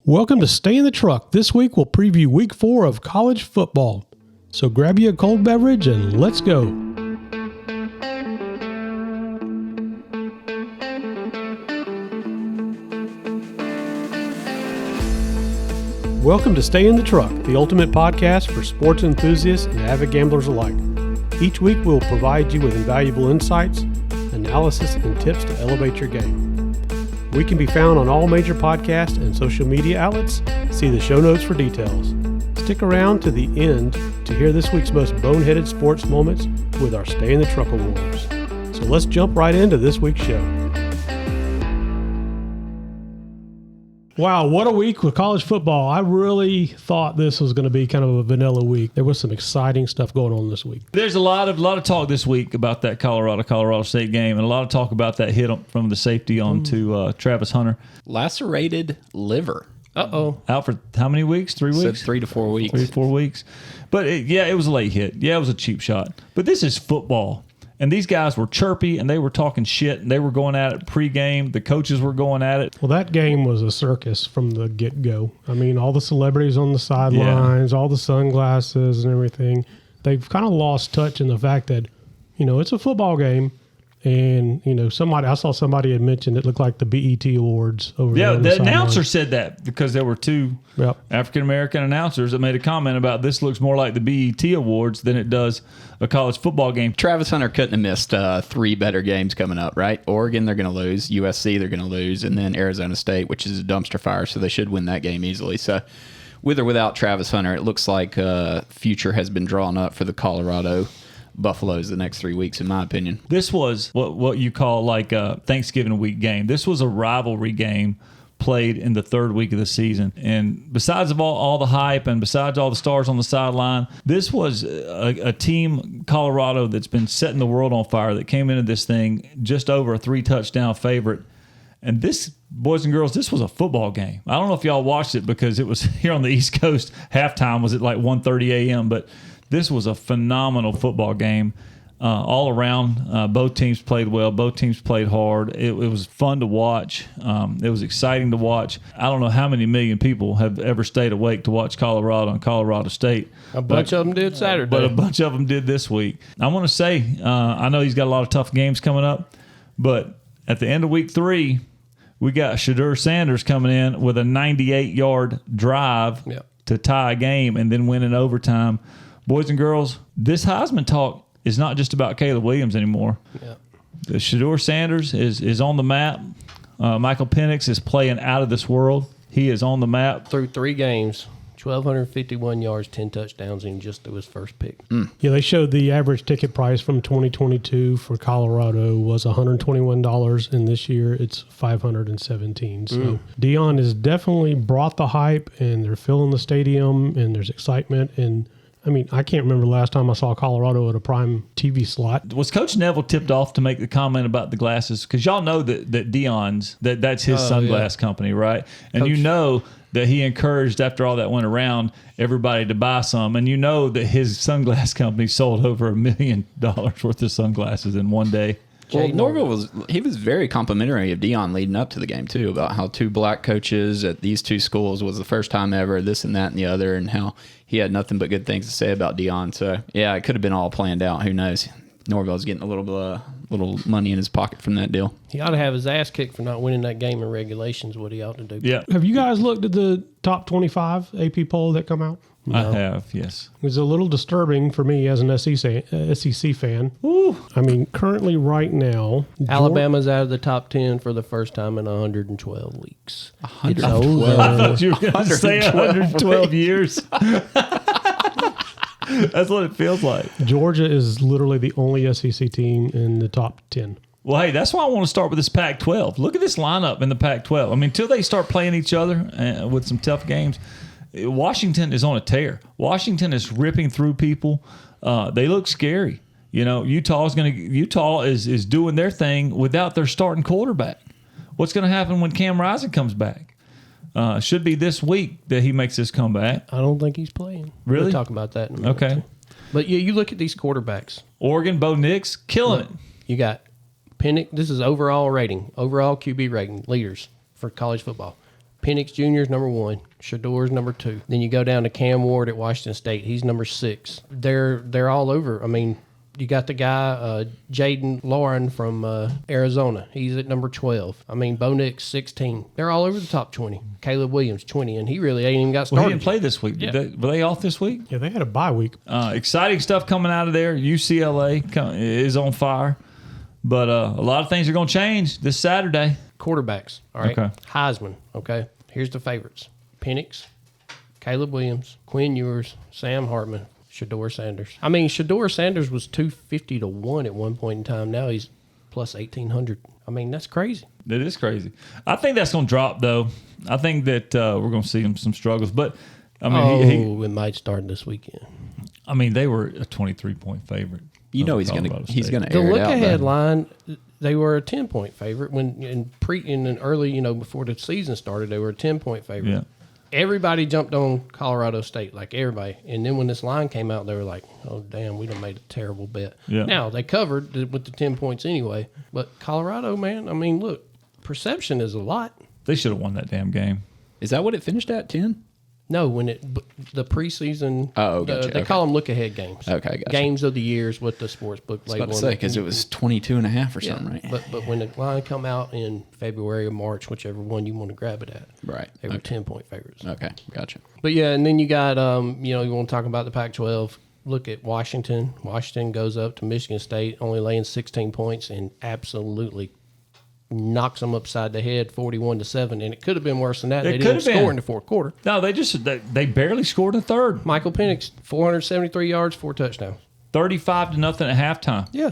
Welcome to Stay in the Truck. This week we'll preview week 4 of college football. So grab you a cold beverage and let's go. Welcome to Stay in the Truck, the ultimate podcast for sports enthusiasts and avid gamblers alike. Each week we'll provide you with invaluable insights, analysis, and tips to elevate your game. We can be found on all major podcast and social media outlets. See the show notes for details. Stick around to the end to hear this week's most boneheaded sports moments with our Stay in the Truck Awards. So let's jump right into this week's show. Wow, what a week with college football. I really thought this was going to be kind of a vanilla week. There was some exciting stuff going on this week. There's a lot of talk this week about that Colorado State game, and a lot of talk about that hit from the safety onto Travis Hunter. Lacerated liver. Uh-oh. Out for how many weeks? 3 weeks? Said 3 to 4 weeks. 3 to 4 weeks. But it was a late hit. Yeah, it was a cheap shot. But this is football. And these guys were chirpy, and they were talking shit, and they were going at it pregame. The coaches were going at it. Well, that game was a circus from the get-go. I mean, all the celebrities on the sidelines, all the sunglasses and everything. They've kind of lost touch in the fact that, it's a football game. And, I saw somebody had mentioned it looked like the BET Awards over there. Yeah, the announcer said that because there were two Yep. African-American announcers that made a comment about this looks more like the BET Awards than it does a college football game. Travis Hunter couldn't have missed 3 better games coming up, right? Oregon, they're going to lose. USC, they're going to lose. And then Arizona State, which is a dumpster fire, so they should win that game easily. So with or without Travis Hunter, it looks like future has been drawn up for the Colorado Buffaloes the next 3 weeks, in my opinion. This was what you call like a Thanksgiving week game. This was a rivalry game played in the 3rd week of the season. And besides of all the hype and besides all the stars on the sideline, this was a team, Colorado, that's been setting the world on fire, that came into this thing just over a 3-touchdown favorite. And this, boys and girls, this was a football game. I don't know if y'all watched it because it was here on the East Coast. Halftime was at like 1:30 a.m., but this was a phenomenal football game all around. Both teams played well. Both teams played hard. It was fun to watch. It was exciting to watch. I don't know how many million people have ever stayed awake to watch Colorado and Colorado State. A bunch of them did Saturday. But a bunch of them did this week. I want to say, I know he's got a lot of tough games coming up, but at the end of week 3, we got Shedeur Sanders coming in with a 98-yard drive to tie a game and then win in overtime. Boys and girls, this Heisman talk is not just about Caleb Williams anymore. Yeah. The Shedeur Sanders is on the map. Michael Penix is playing out of this world. He is on the map. Through 3 games, 1,251 yards, 10 touchdowns, and just threw his first pick. Yeah, they showed the average ticket price from 2022 for Colorado was $121, and this year it's $517. So Deion has definitely brought the hype, and they're filling the stadium, and there's excitement. And I mean, I can't remember the last time I saw Colorado at a prime TV slot. Was Coach Neville tipped off to make the comment about the glasses? Because y'all know that Deion's, that's his sunglass company, right? And Coach, that he encouraged, after all that went around, everybody to buy some. And that his sunglass company sold over $1 million worth of sunglasses in one day. Well, Norville was very complimentary of Deion leading up to the game, too, about how 2 black coaches at these 2 schools was the first time ever, this and that and the other, and how he had nothing but good things to say about Deion. So, yeah, it could have been all planned out. Who knows? Norville's getting a little money in his pocket from that deal. He ought to have his ass kicked for not winning that game in regulations, what he ought to do. Yeah. Have you guys looked at the top 25 AP poll that come out? No. I have, yes. It was a little disturbing for me as an SEC fan. Ooh. I mean, currently right now, Alabama's out of the top 10 for the first time in 112 weeks. 112? I thought you were going to say 112 years. That's what it feels like. Georgia is literally the only SEC team in the top 10. Well, hey, that's why I want to start with this Pac-12. Look at this lineup in the Pac-12. I mean, until they start playing each other with some tough games, Washington is on a tear. Washington is ripping through people. They look scary. Utah is doing their thing without their starting quarterback. What's going to happen when Cam Rising comes back? Should be this week that he makes his comeback. I don't think he's playing. Really? We'll talk about that in a minute. Okay. But you look at these quarterbacks. Oregon, Bo Nix, killing it. You got Penix. This is overall rating, overall QB rating, leaders for college football. Penix Jr. is number 1. Shador's number 2. Then you go down to Cam Ward at Washington State. He's number 6. They're all over. I mean, you got the guy, Jaden Lauren from Arizona. He's at number 12. I mean, Bo Nix, 16. They're all over the top 20. Caleb Williams, 20, and he really ain't even got started. Well, he didn't play this week. Yeah. Were they off this week? Yeah, they had a bye week. Exciting stuff coming out of there. UCLA is on fire. But a lot of things are going to change this Saturday. Quarterbacks, all right? Okay. Heisman, okay? Here's the favorites. Penix, Caleb Williams, Quinn Ewers, Sam Hartman, Shador Sanders. I mean, Shador Sanders was 250 to 1 at one point in time. Now he's plus 1,800. I mean, that's crazy. It is crazy. I think that's going to drop, though. I think that we're going to see some struggles. But, I mean, it might start this weekend. I mean, they were a 23-point favorite. You know he's going to The air it out. look-ahead line, they were a 10-point favorite. When in an early, before the season started, they were a 10-point favorite. Yeah. Everybody jumped on Colorado State, like everybody. And then when this line came out, they were like, oh, damn, we done made a terrible bet. Yeah. Now, they covered with the 10 points anyway. But Colorado, man, I mean, look, perception is a lot. They should have won that damn game. Is that what it finished at, 10? No, the preseason, gotcha. they call them look-ahead games. Okay, gotcha. Games of the years with the sports book I was label. about to say, because it was 22.5 or something, right? But when the line come out in February or March, whichever one you want to grab it at, Right. they were 10-point favorites. Okay, gotcha. But yeah, and then you got, you want to talk about the Pac-12. Look at Washington. Washington goes up to Michigan State, only laying 16 points, and absolutely knocks them upside the head, 41-7. And it could have been worse than that. They didn't score in the fourth quarter. No, they barely scored in the third. Michael Penix, 473 yards, 4 touchdowns. 35-0 at halftime. Yeah.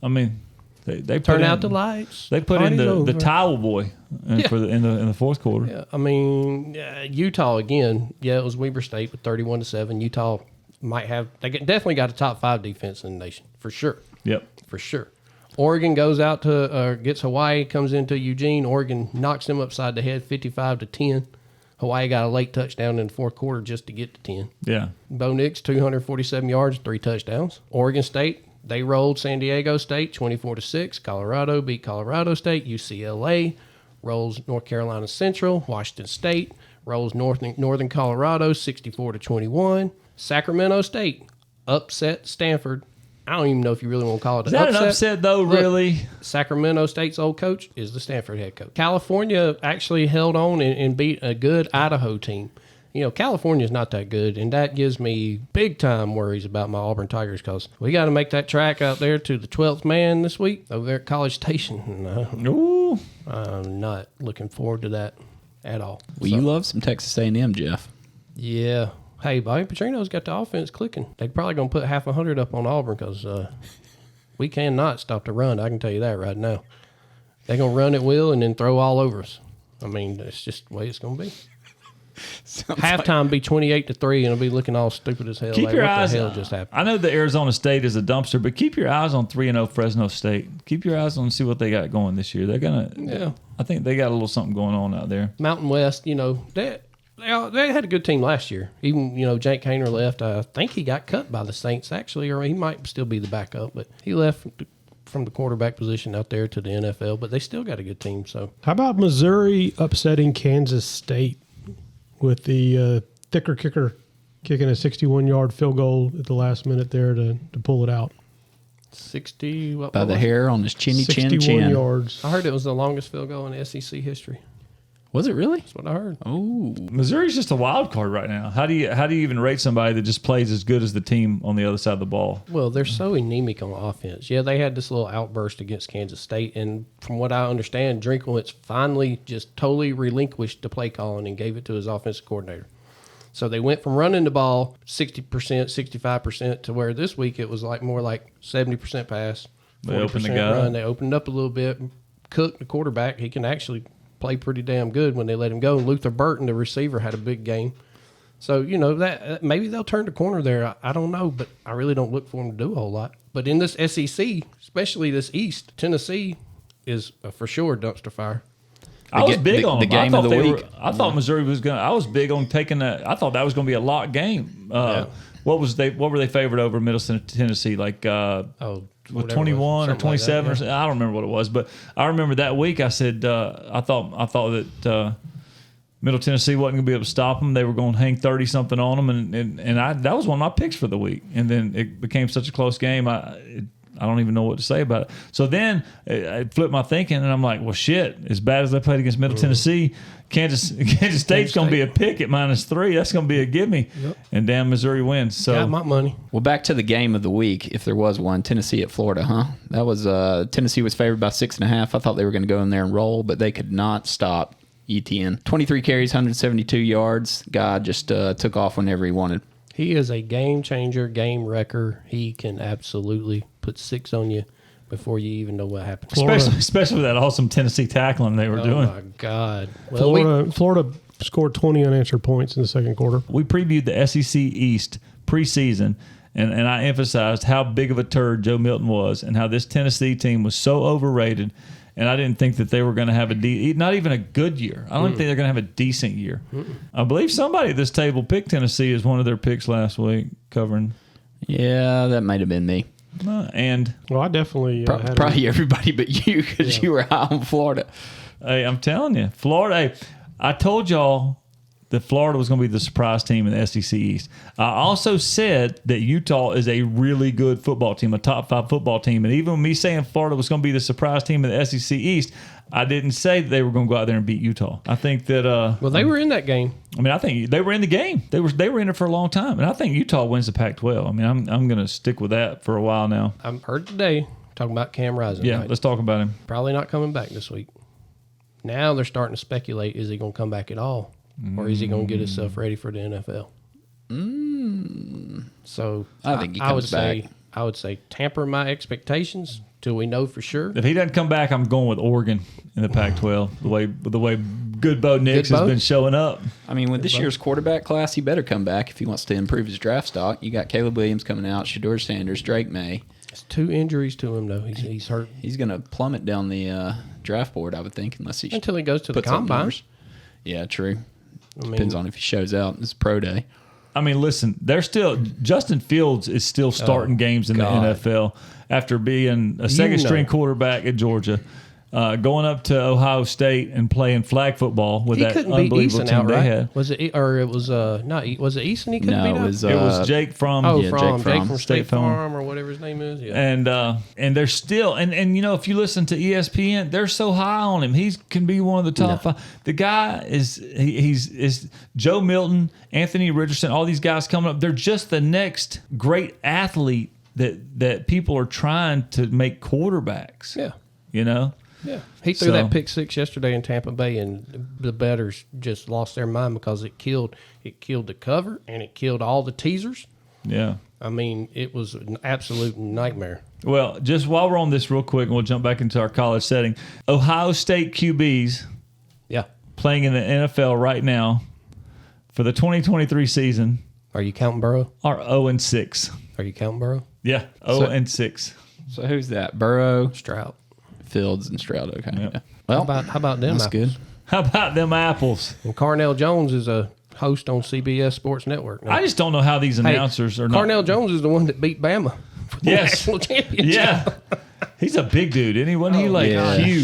I mean, they Turn out the lights. They put in Party's the over. towel boy in the fourth quarter. Yeah, I mean, Utah again. Yeah, it was Weber State with 31-7. Utah definitely got a top 5 defense in the nation for sure. Yep. For sure. Oregon goes out to gets Hawaii, comes into Eugene. Oregon knocks them upside the head, 55-10. Hawaii got a late touchdown in the fourth quarter just to get to 10. Yeah. Bo Nix, 247 yards, 3 touchdowns. Oregon State, they rolled San Diego State 24-6. Colorado beat Colorado State. UCLA rolls North Carolina Central. Washington State rolls Northern Colorado 64-21. Sacramento State upset Stanford. I don't even know if you really want to call it Is that an upset, though, really? Sacramento State's old coach is the Stanford head coach. California actually held on and beat a good Idaho team. California's not that good, and that gives me big-time worries about my Auburn Tigers because we got to make that track out there to the 12th man this week over there at College Station. Ooh. I'm not looking forward to that at all. Well, you love some Texas A&M, Jeff. Yeah. Hey, Bobby Petrino's got the offense clicking. They're probably going to put 100 up on Auburn because we cannot stop the run. I can tell you that right now. They're going to run at will and then throw all over us. I mean, that's just the way it's going to be. Halftime be 28-3, and it'll be looking all stupid as hell. Keep your what eyes. the hell just happened? I know that Arizona State is a dumpster, but keep your eyes on 3-0 Fresno State. Keep your eyes on see what they got going this year. They're gonna. Yeah. I think they got a little something going on out there. Mountain West, they had a good team last year. Even, Jake Hainer left. I think he got cut by the Saints, actually, or he might still be the backup, but he left from the quarterback position out there to the NFL, but they still got a good team. So How about Missouri upsetting Kansas State with the thicker kicker kicking a 61-yard field goal at the last minute there to pull it out? 60, what By the was it? hair on his chinny 61 chin. yards. I heard it was the longest field goal in SEC history. Was it really? That's what I heard. Oh, Missouri's just a wild card right now. How do you even rate somebody that just plays as good as the team on the other side of the ball? Well, they're so anemic on offense. Yeah, they had this little outburst against Kansas State, and from what I understand, Drinkwitz finally just totally relinquished the play calling and gave it to his offensive coordinator. So they went from running the ball 60%, 65% to where this week it was more like 70% pass, 40% They opened the guy run. up. They opened up a little bit. Cook, the quarterback, he can actually play pretty damn good when they let him go. Luther Burton, the receiver, had a big game. So, that maybe they'll turn the corner there. I don't know, but I really don't look for them to do a whole lot. But in this SEC, especially this East, Tennessee is for sure dumpster fire. I was big on the them. game of the week. I thought Missouri was going to. I was big on taking that. I thought that was going to be a lock game. What were they favored over Middle Tennessee? Like whatever 21 or it was. Something like 27 that, or something. I don't remember what it was, but I remember that week I said I thought that Middle Tennessee wasn't going to be able to stop them. They were going to hang 30-something on them, and that was one of my picks for the week. And then it became such a close game, I don't even know what to say about it. So then I flipped my thinking, and I'm like, well, shit, as bad as they played against Middle Tennessee, Kansas State's going to be a pick at -3. That's going to be a gimme. Yep. And damn, Missouri wins. So got my money. Well, back to the game of the week, if there was one, Tennessee at Florida, huh? That was Tennessee was favored by 6.5. I thought they were going to go in there and roll, but they could not stop ETN. 23 carries, 172 yards. God just took off whenever he wanted. He is a game changer, game wrecker. He can absolutely put 6 on you before you even know what happened. Especially with that awesome Tennessee tackling they were doing. Oh, my God. Well, Florida scored 20 unanswered points in the second quarter. We previewed the SEC East preseason, and I emphasized how big of a turd Joe Milton was and how this Tennessee team was so overrated. And I didn't think that they were going to have not even a good year. I don't think they're going to have a decent year. I believe somebody at this table picked Tennessee as one of their picks last week, covering. Yeah, that might have been me. I definitely had probably everybody but you, because you were high on Florida. Hey, I'm telling you, Florida. Hey, I told y'all that Florida was going to be the surprise team in the SEC East. I also said that Utah is a really good football team, a top 5 football team. And even me saying Florida was going to be the surprise team in the SEC East, I didn't say that they were going to go out there and beat Utah. I think that well, they were in that game. I mean, I think they were in the game. They were in it for a long time, and I think Utah wins the Pac-12. I mean, I'm going to stick with that for a while now. I've heard today talking about Cam Rising. Yeah, right? Let's talk about him. Probably not coming back this week. Now they're starting to speculate: is he going to come back at all, or is he going to get himself ready for the NFL? So I think he comes back. I would say temper my expectations till we know for sure. If he doesn't come back, I'm going with Oregon in the Pac-12. The way Good Bo Nix has been showing up. I mean, with this year's quarterback class, he better come back if he wants to improve his draft stock. You got Caleb Williams coming out, Shedeur Sanders, Drake May. It's 2 injuries to him though. He's hurt. He's going to plummet down the draft board, I would think, unless he until he goes to the combine. Yeah, true. Depends on if he shows out. It's pro day. I mean, listen, Justin Fields is still starting games in the NFL after being a second-string quarterback at Georgia, going up to Ohio State and playing flag football with that unbelievable team they had. Was it not? Was it Easton? He couldn't beat it was Jake from Jake from State Farm or whatever his name is. Yeah. And they're still and you know, if you listen to ESPN, they're so high on him. He can be one of the top 5. The guy is Joe Milton, Anthony Richardson, all these guys coming up. They're just the next great athlete that people are trying to make quarterbacks. Yeah. You know. Yeah, he threw that pick 6 yesterday in Tampa Bay, and the bettors just lost their mind because it killed the cover and it killed all the teasers. Yeah, I mean, it was an absolute nightmare. Well, just while we're on this real quick, and we'll jump back into our college setting. Ohio State QBs, playing in the NFL right now for the 2023 season. Are you counting Burrow? Are 0-6. Are you counting Burrow? Yeah, 0-6. So who's that? Burrow, Stroud. Fields and Stroud. Okay. Yep. Yeah. Well, how about them? That's good. How about them apples? And Carnell Jones is a host on CBS Sports Network now. I just don't know how these announcers are not. Carnell Jones is the one that beat Bama for the national championship. Yeah. He's a big dude, isn't he? Wasn't he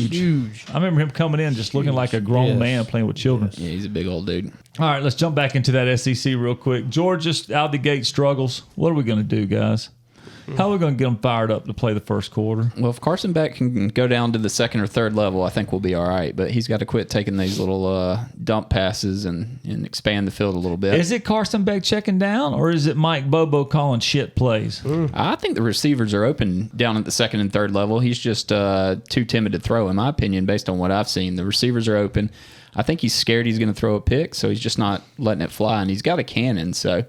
huge? I remember him coming in just looking like a grown man playing with children. Yeah, he's a big old dude. All right, let's jump back into that SEC real quick. Georgia out the gate struggles. What are we going to do, guys? How are we going to get them fired up to play the first quarter? Well, if Carson Beck can go down to the second or third level, I think we'll be all right. But he's got to quit taking these little dump passes and expand the field a little bit. Is it Carson Beck checking down, or is it Mike Bobo calling shit plays? I think the receivers are open down at the second and third level. He's just too timid to throw, in my opinion, based on what I've seen. The receivers are open. I think he's scared he's going to throw a pick, so he's just not letting it fly. And he's got a cannon, so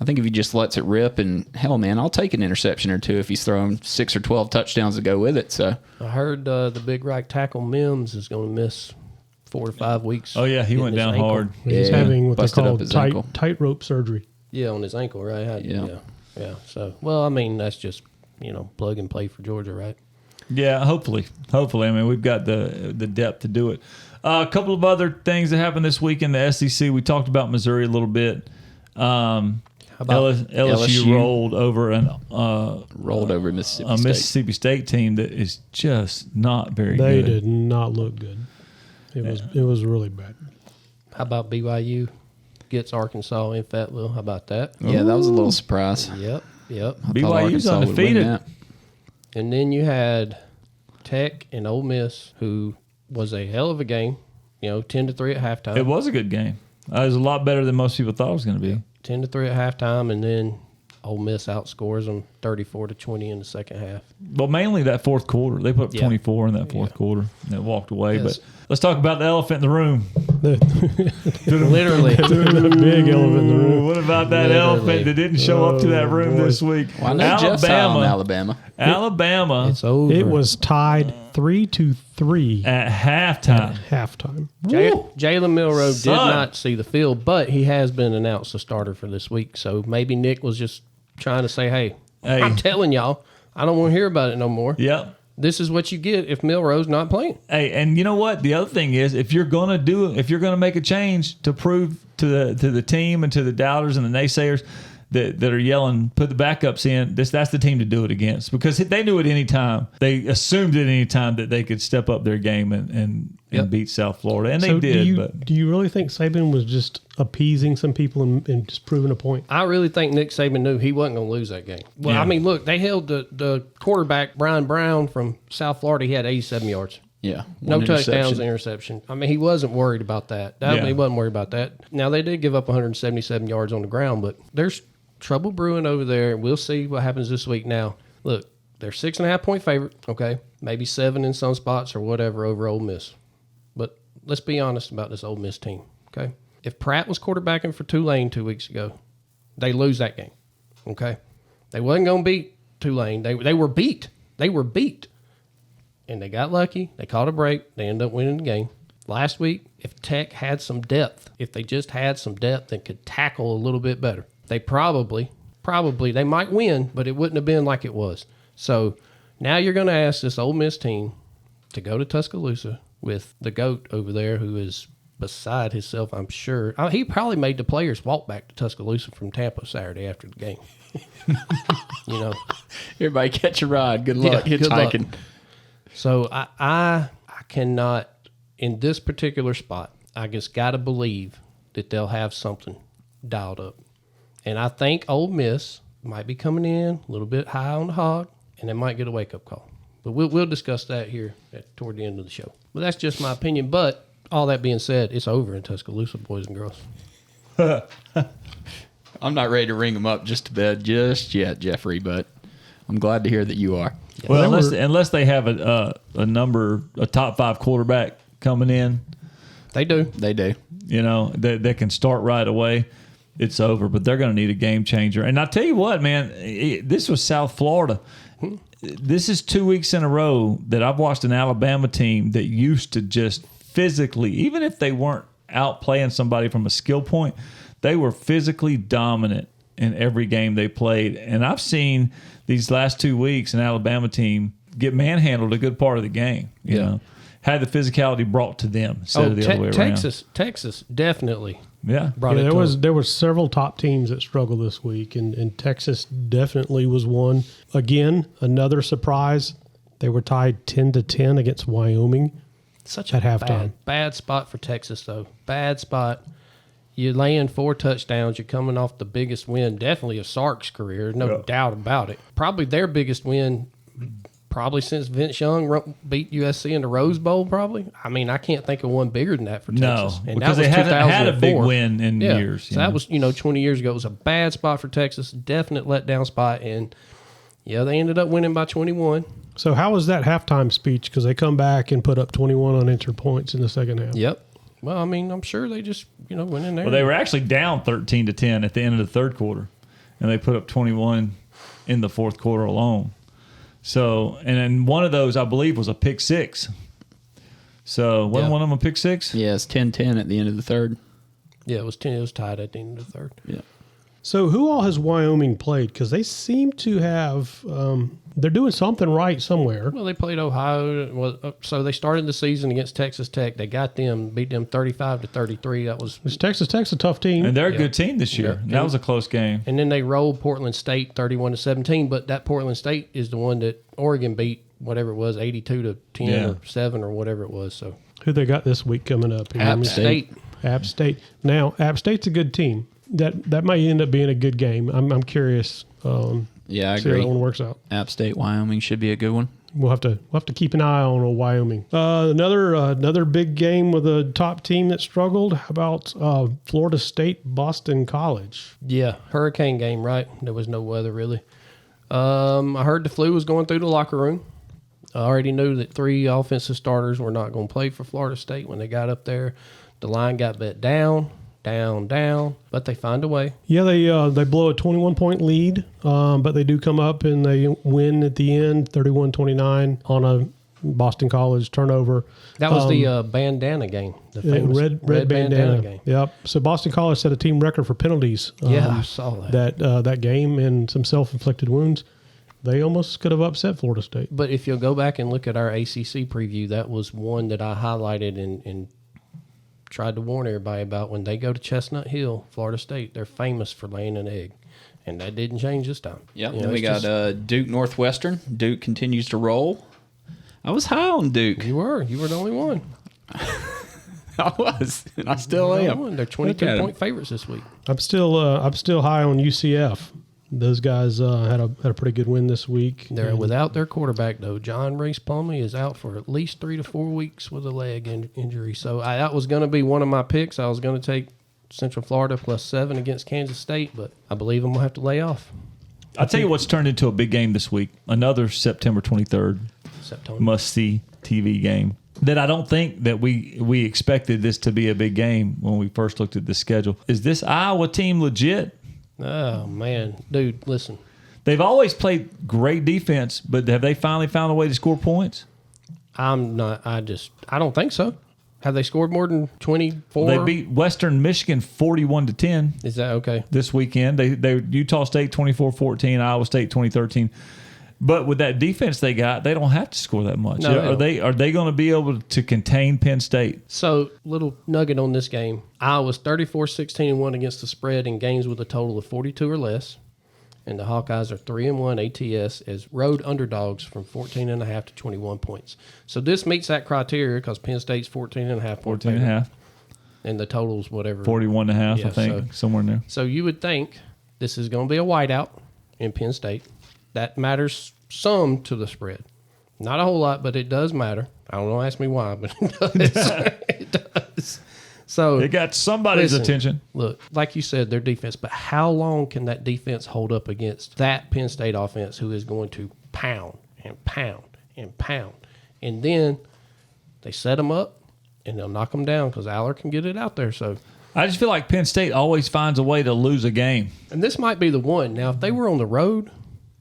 I think if he just lets it rip, and hell, man, I'll take an interception or two if he's throwing 6 or 12 touchdowns to go with it. So I heard the big right tackle Mims is going to miss 4 to 5 weeks. Oh yeah, he went down hard. He's having what they call tightrope surgery. Yeah, on his ankle, right? Yeah. So, well, I mean, that's just plug and play for Georgia, right? Yeah, hopefully. I mean, we've got the depth to do it. A couple of other things that happened this week in the SEC. We talked about Missouri a little bit. LSU rolled over Mississippi State team that is just not very good. They did not look good. It was really bad. How about BYU gets Arkansas in Fayetteville? How about that? Yeah, that was a little surprise. Yep. I thought BYU's Arkansas would win undefeated. that. And then you had Tech and Ole Miss, who was a hell of a game. 10-3 at halftime. It was a good game. It was a lot better than most people thought it was going to be. 10-3 at halftime, and then Ole Miss outscores them 34-20 in the second half. Well, mainly that fourth quarter. They put up Yeah. 24 in that fourth quarter and it walked away. Yes. But let's talk about the elephant in the room. Literally. The big elephant in the room. What about that Literally. elephant that didn't show up to that room boy. this week? Well, I know Jeff's high on Alabama. Alabama It's over. It was tied 3-3 at halftime. halftime. Jalen Milroe did Son. not see the field, but he has been announced a starter for this week. So maybe Nick was just trying to say, hey, I'm telling y'all, I don't want to hear about it no more. Yep. This is what you get if Milroe's not playing. Hey, and you know what? The other thing is, if you're gonna make a change to prove to the team and to the doubters and the naysayers that are yelling, put the backups in, that's the team to do it against, because they knew at any time, they assumed at any time that they could step up their game and beat South Florida, and they So did. do you really think Saban was just appeasing some people and just proving a point? I really think Nick Saban knew he wasn't going to lose that game. Well, Yeah. I mean, look, they held the quarterback, Brian Brown from South Florida. He had 87 yards. Yeah. No one touchdowns, interception. I mean, he wasn't worried about that. Yeah. He wasn't worried about that. Now, they did give up 177 yards on the ground, but there's trouble brewing over there. We'll see what happens this week. Now, look, they're 6.5-point favorite, okay? Maybe 7 in some spots or whatever over Ole Miss. But let's be honest about this Ole Miss team, okay? If Pratt was quarterbacking for Tulane 2 weeks ago, they lose that game, okay? They wasn't going to beat Tulane. They were beat. They were beat. And they got lucky. They caught a break. They ended up winning the game. Last week, if Tech had some depth, if they just had some depth and could tackle a little bit better, they probably, they might win, but it wouldn't have been like it was. So now you're going to ask this Ole Miss team to go to Tuscaloosa with the GOAT over there who is beside himself, I'm sure. He probably made the players walk back to Tuscaloosa from Tampa Saturday after the game. Everybody catch a ride. Good luck. Yeah, good luck. Hitchhiking. So I cannot, in this particular spot, I just got to believe that they'll have something dialed up. And I think Ole Miss might be coming in a little bit high on the hog, and they might get a wake-up call. But we'll discuss that here toward the end of the show. But that's just my opinion. But all that being said, it's over in Tuscaloosa, boys and girls. I'm not ready to ring them up just to bed just yet, Jeffrey, but I'm glad to hear that you are. Well, unless they have a top 5 quarterback coming in, They do. They do. that can start right away, it's over. But they're going to need a game changer. And I tell you what, man, this was South Florida. This is 2 weeks in a row that I've watched an Alabama team that used to just physically, even if they weren't outplaying somebody from a skill point, they were physically dominant in every game they played. And I've seen these last 2 weeks an Alabama team get manhandled a good part of the game. You know, had the physicality brought to them instead of the other way around. Texas definitely. Yeah. Brought it there was several top teams that struggled this week, and Texas definitely was one. Again, another surprise. They were tied 10-10 against Wyoming. Such at a halftime. bad spot for Texas, though. Bad spot. You're laying 4 touchdowns. You're coming off the biggest win, definitely of Sark's career, no doubt about it. Probably their biggest win, probably since Vince Young beat USC in the Rose Bowl, probably. I mean, I can't think of one bigger than that for Texas. No, because they haven't had a big win in years. So that was, 20 years ago. It was a bad spot for Texas, definite letdown spot, and, they ended up winning by 21. So how was that halftime speech? Because they come back and put up 21 unanswered points in the second half. Yep. Well, I mean, I'm sure they just, went in there. Well, they were actually down 13-10 at the end of the third quarter, and they put up 21 in the fourth quarter alone. So, and then one of those, I believe, was a pick six. So, wasn't one of them a pick six? Yeah, it's 10-10 at the end of the third. Yeah, it was 10. It was tied at the end of the third. Yeah. So who all has Wyoming played? Because they seem to have they're doing something right somewhere. Well, they played Ohio. Well, so they started the season against Texas Tech. They got them, beat them 35-33. That was, Is Texas Tech's a tough team. And they're a good team this year. Yeah. That was a close game. and then they rolled Portland State 31-17. But that Portland State is the one that Oregon beat, whatever it was, 82-10 or 7 or whatever it was. So Who they got this week coming up? App State. App State. Now, App State's a good team. That might end up being a good game. I'm curious. Yeah, I see how agree. that one works out. App State, Wyoming should be a good one. We'll have to keep an eye on Wyoming. Another big game with a top team that struggled. How about Florida State, Boston College? Yeah, hurricane game, right? There was no weather really. I heard the flu was going through the locker room. I already knew that 3 offensive starters were not going to play for Florida State when they got up there. The line got bet down, but they find a way. Yeah, they blow a 21-point lead, but they do come up and they win at the end, 31-29 on a Boston College turnover. That was the bandana game, the famous red bandana game. Yep. So Boston College set a team record for penalties. I saw that. That game and some self-inflicted wounds. They almost could have upset Florida State. But if you'll go back and look at our ACC preview, that was one that I highlighted and tried to warn everybody about. When they go to Chestnut Hill, Florida State, they're famous for laying an egg. And that didn't change this time. Yep. And we got Duke Northwestern. Duke continues to roll. I was high on Duke. You were the only one. I was, and I still am. They're 22-point favorites this week. I'm still high on UCF. Those guys had a pretty good win this week. They're without their quarterback, though. John Reese Plumlee is out for at least 3 to 4 weeks with a leg injury. So that was going to be one of my picks. I was going to take Central Florida +7 against Kansas State, but I believe I'm going to have to lay off. I'll tell you what's turned into a big game this week. Another September 23rd must-see TV game that I don't think that we expected this to be a big game when we first looked at the schedule. Is this Iowa team legit? Oh, man. Dude, listen. They've always played great defense, but have they finally found a way to score points? I don't think so. Have they scored more than 24? They beat Western Michigan 41-10. Is that okay? This weekend. They Utah State 24-14, Iowa State 2013. But with that defense they got, they don't have to score that much. No, are they going to be able to contain Penn State? So, little nugget on this game. Iowa's 34-16-1 against the spread in games with a total of 42 or less. And the Hawkeyes are 3-1 ATS as road underdogs from 14.5 to 21 points. So this meets that criteria because Penn State's 14.5 point 14.5. And the total's whatever. 41.5, Yeah, I think, somewhere in there. So you would think this is going to be a whiteout in Penn State. That matters some to the spread. Not a whole lot, but it does matter. I don't know, ask me why, but it does. It does. So It got somebody's attention. Look, like you said, their defense, but how long can that defense hold up against that Penn State offense who is going to pound and pound and pound? And then they set them up and they'll knock them down because Aller can get it out there. So I just feel like Penn State always finds a way to lose a game. And this might be the one. Now, if they were on the road,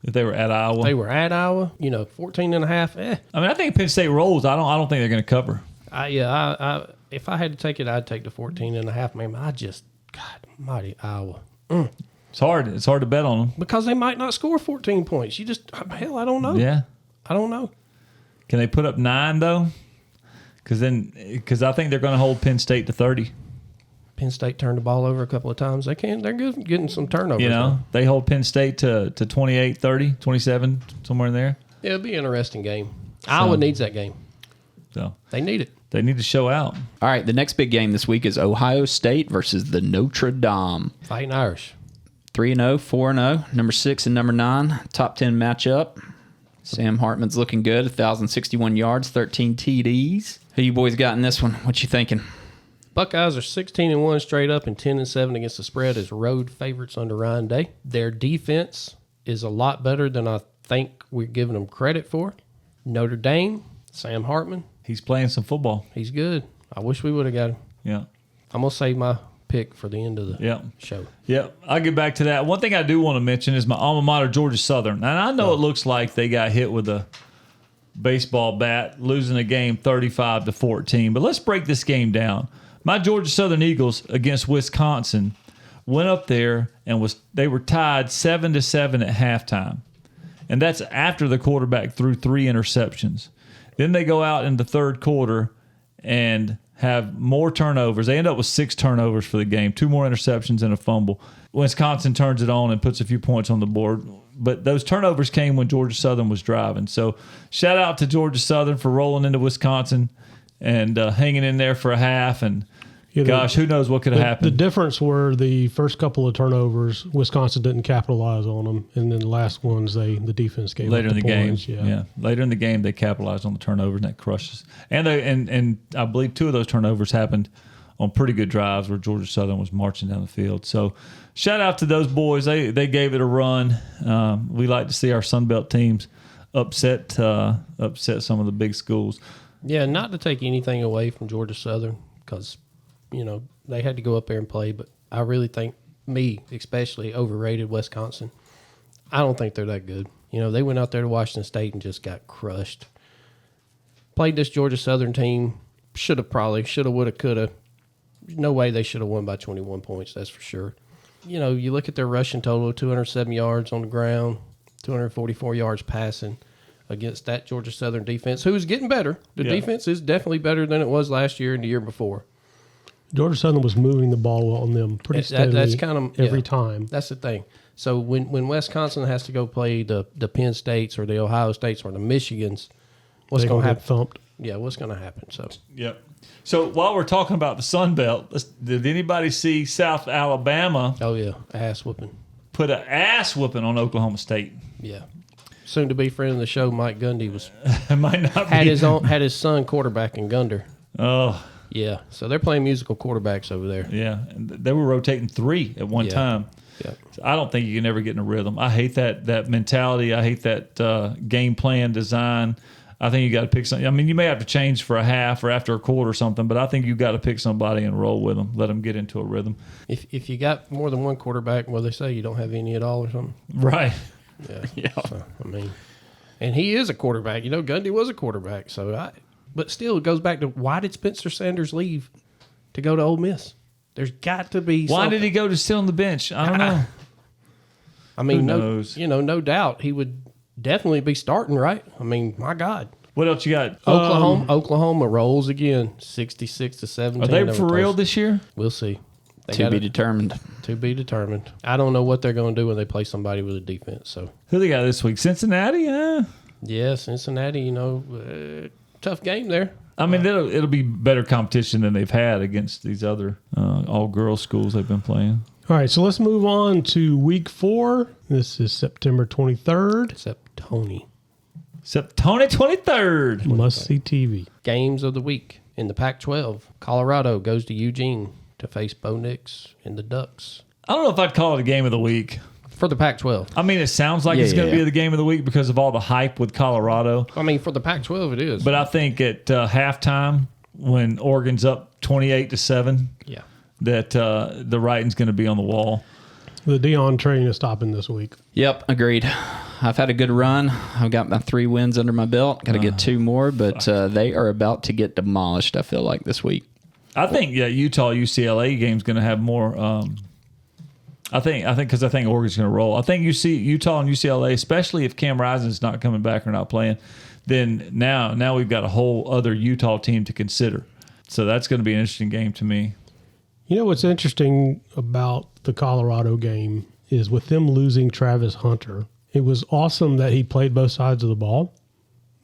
If they were at Iowa. 14.5. I mean, I think Penn State rolls. I don't think they're going to cover. If I had to take it, I'd take the 14.5. Man, God mighty, Iowa. It's hard. It's hard to bet on them. Because they might not score 14 points. I don't know. Yeah. I don't know. Can they put up 9 though? Because I think they're going to hold Penn State to 30. Penn State turned the ball over a couple of times. They're good getting some turnovers. You know, they hold Penn State to 28, 30, 27, somewhere in there. It'll be an interesting game. Iowa needs that game. So They need it. they need to show out. All right, the next big game this week is Ohio State versus the Notre Dame. Fighting Irish. 3-0, 4-0, number 6 and number 9, top 10 matchup. Sam Hartman's looking good, 1,061 yards, 13 TDs. Who you boys got in this one? What you thinking? Buckeyes are 16-1 straight up and 10-7 against the spread as road favorites under Ryan Day. Their defense is a lot better than I think we're giving them credit for. Notre Dame, Sam Hartman, He's playing some football. he's good. I wish we would have got him. Yeah. I'm going to save my pick for the end of the show. Yeah, I'll get back to that. One thing I do want to mention is my alma mater, Georgia Southern. And I know it looks like they got hit with a baseball bat, losing a game 35-14. But let's break this game down. My Georgia Southern Eagles against Wisconsin went up there and they were tied 7-7 at halftime. And that's after the quarterback threw 3 interceptions. Then they go out in the third quarter and have more turnovers. They end up with 6 turnovers for the game, 2 more interceptions and a fumble. Wisconsin turns it on and puts a few points on the board. But those turnovers came when Georgia Southern was driving. So shout out to Georgia Southern for rolling into Wisconsin and hanging in there for a half and Yeah, Gosh, who knows what could have The happened. difference were the first couple of turnovers, Wisconsin didn't capitalize on them, and then the last ones, the defense gave Later up in the points. game, Yeah. later in the game, they capitalized on the turnovers, and that crushes. And I believe 2 of those turnovers happened on pretty good drives where Georgia Southern was marching down the field. So, shout out to those boys. They gave it a run. We like to see our Sunbelt teams upset some of the big schools. Yeah, not to take anything away from Georgia Southern because, they had to go up there and play, but I really think especially overrated Wisconsin. I don't think they're that good. They went out there to Washington State and just got crushed. Played this Georgia Southern team. Should have, would have, could have. No way they should have won by 21 points, that's for sure. You look at their rushing total, 207 yards on the ground, 244 yards passing against that Georgia Southern defense, who is getting better. The defense is definitely better than it was last year and the year before. Georgia Southern was moving the ball on them pretty steadily That's kind of every time. That's the thing. So when Wisconsin has to go play the Penn States or the Ohio States or the Michigans, what's going to happen? Thumped. Yeah, what's going to happen? So Yep. So while we're talking about the Sun Belt, did anybody see South Alabama oh yeah, ass whooping. put an ass whooping on Oklahoma State? Yeah. Soon to be friend of the show, Mike Gundy It might not had be. had his son quarterbacking Gunder. Oh, Yeah, so they're playing musical quarterbacks over there. yeah. And they were rotating 3 at one time. Yeah. So I don't think you can ever get in a rhythm. I hate that mentality. I hate that game plan design. I think you got to pick something. I mean, you may have to change for a half or after a quarter or something, but I think you got to pick somebody and roll with them. Let them get into a rhythm. If you got more than one quarterback, well, they say you don't have any at all or something. Right. Yeah. Yeah. So, and he is a quarterback. Gundy was a quarterback. But still, it goes back to why did Spencer Sanders leave to go to Ole Miss? There's got to be Why something. did he go to sit on the bench? I don't know. Who knows? No doubt he would definitely be starting, right? My God. What else you got? Oklahoma rolls again, 66-17. Are they over for real Tulsa. this year? We'll see. To be determined. To be determined. I don't know what they're going to do when they play somebody with a defense. So Who they got this week? Cincinnati? yeah, Cincinnati. Tough game there. I mean, it'll be better competition than they've had against these other all-girls schools they've been playing. All right, so let's move on to week 4. This is September 23rd. Except Tony. September 23rd. Must-see TV. Games of the week in the Pac-12. Colorado goes to Eugene to face Bo Nix and the Ducks I don't know if I'd call it a game of the week. for the Pac-12. I mean, it sounds like it's going to be the game of the week because of all the hype with Colorado. For the Pac-12 it is. But I think at halftime, when Oregon's up 28-7, yeah. that the writing's going to be on the wall. The Dion train is stopping this week. Yep, agreed. I've had a good run. I've got my 3 wins under my belt. Got to get 2 more, but they are about to get demolished, I feel like, this week. I think Utah UCLA game's going to have more. I think because I think Oregon's going to roll. I think you see Utah and UCLA, especially if Cam Rising's not coming back or not playing, then now we've got a whole other Utah team to consider. So that's going to be an interesting game to me. You know what's interesting about the Colorado game is with them losing Travis Hunter, it was awesome that he played both sides of the ball,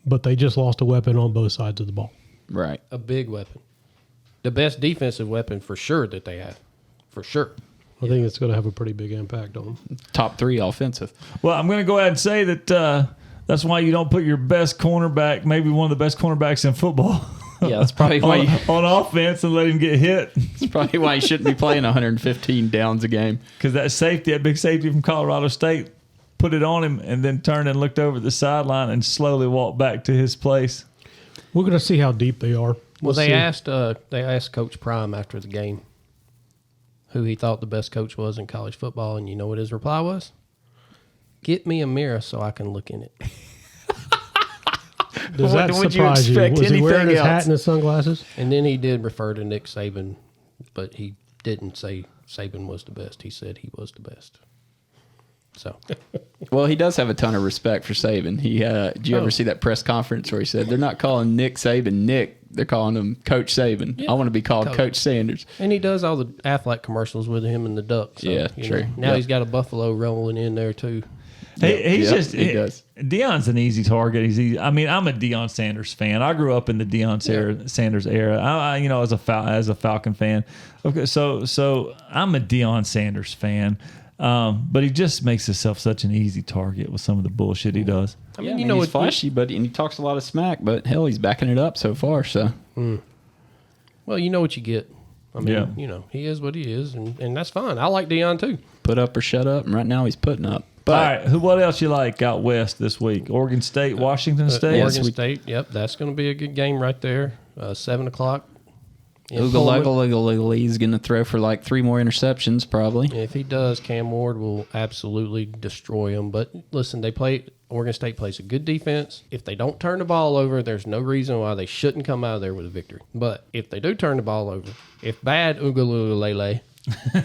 but they just lost a weapon on both sides of the ball. Right. A big weapon. The best defensive weapon for sure that they have. For sure. I think it's going to have a pretty big impact on them. Top 3 offensive. Well, I'm going to go ahead and say that that's why you don't put your best cornerback, maybe one of the best cornerbacks in football, Yeah, that's probably why on offense and let him get hit. that's probably why you shouldn't be playing 115 downs a game. Because that big safety from Colorado State, put it on him and then turned and looked over the sideline and slowly walked back to his place. We're going to see how deep they are. Well, We'll they see. asked Coach Prime after the game who he thought the best coach was in college football, and you know what his reply was? Get me a mirror so I can look in it. Does that Would you surprise you? expect Was he wearing anything his else? hat and his sunglasses? And then he did refer to Nick Saban, but he didn't say Saban was the best. He said he was the best. So, Well, he does have a ton of respect for Saban. Did you ever see that press conference where he said they're not calling Nick Saban Nick, they're calling him Coach Saban. Yeah. I want to be called Coach Sanders. and he does all the Aflac commercials with him and the Ducks. So, Yeah, you true. know, now Yep. he's got a Buffalo rolling in there too. He does. Deion's an easy target. He's easy. I mean, I'm a Deion Sanders fan. I grew up in the Sanders era. As a Falcon fan. Okay, so I'm a Deion Sanders fan. But he just makes himself such an easy target with some of the bullshit he does. I mean, he's flashy, and he talks a lot of smack, but hell, he's backing it up so far. So, well, you know what you get. I mean, he is what he is, and that's fine. I like Deion too. Put up or shut up, and right now he's putting up. But, all right, what else you like out west this week? Oregon State, Washington State? Oregon State, yep, that's going to be a good game right there. 7 o'clock. He's going to throw for like 3 more interceptions, probably. If he does, Cam Ward will absolutely destroy him. But listen, Oregon State plays a good defense. If they don't turn the ball over, there's no reason why they shouldn't come out of there with a victory. But if they do turn the ball over, if bad Ugalulele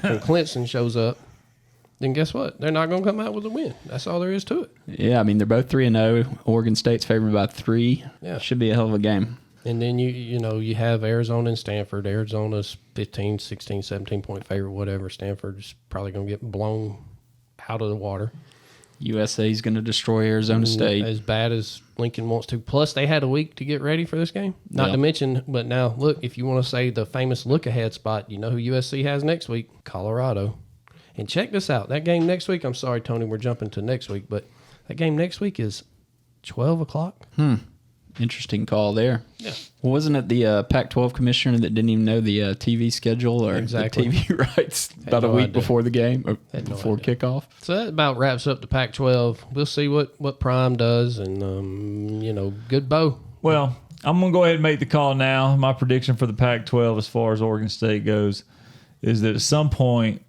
from Clemson shows up, then guess what? They're not going to come out with a win. That's all there is to it. Yeah, I mean, they're both 3-0. Oregon State's favored by 3. Yeah. Should be a hell of a game. And then you have Arizona and Stanford. Arizona's 15, 16, 17-point favorite, whatever. Stanford's probably going to get blown out of the water. USA's going to destroy Arizona State. As bad as Lincoln wants to. Plus, they had a week to get ready for this game. Not to mention, but now, look, if you want to say the famous look-ahead spot, you know who USC has next week? Colorado. And check this out. That game next week, I'm sorry, Tony, we're jumping to next week, but that game next week is 12 o'clock. Interesting call there. Yeah. Well, wasn't it the Pac-12 commissioner that didn't even know the TV schedule or Exactly. the TV rights about a week before the game or before kickoff? So that about wraps up the Pac-12. We'll see what Prime does, and good bow. Well, I'm going to go ahead and make the call now. My prediction for the Pac-12 as far as Oregon State goes is that at some point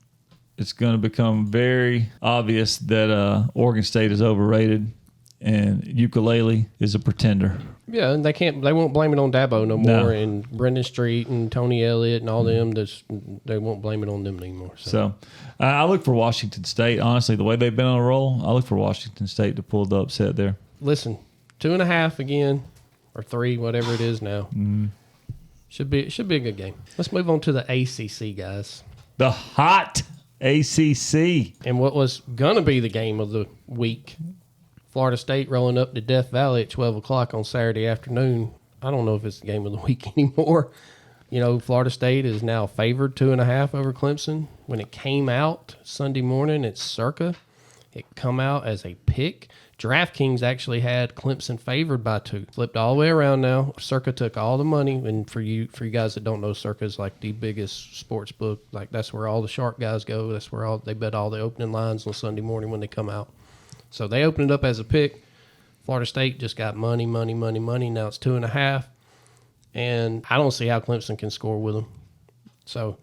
it's going to become very obvious that Oregon State is overrated and ukulele is a pretender. Yeah, and they won't blame it on Dabo no more, and Brendan Street and Tony Elliott and all them. They won't blame it on them anymore. So I look for Washington State. Honestly, the way they've been on a roll, I look for Washington State to pull the upset there. Listen, 2.5 again, or 3, whatever it is now. Should be a good game. Let's move on to the ACC, guys. The hot ACC. And what was going to be the game of the week, Florida State rolling up to Death Valley at 12 o'clock on Saturday afternoon. I don't know if it's the game of the week anymore. Florida State is now favored 2.5 over Clemson. When it came out Sunday morning at Circa, it come out as a pick. DraftKings actually had Clemson favored by 2. Flipped all the way around now. Circa took all the money. And for you guys that don't know, Circa is like the biggest sports book. Like, that's where all the sharp guys go. That's where they bet all the opening lines on Sunday morning when they come out. So they opened it up as a pick. Florida State just got money. Now it's 2.5. And I don't see how Clemson can score with them. So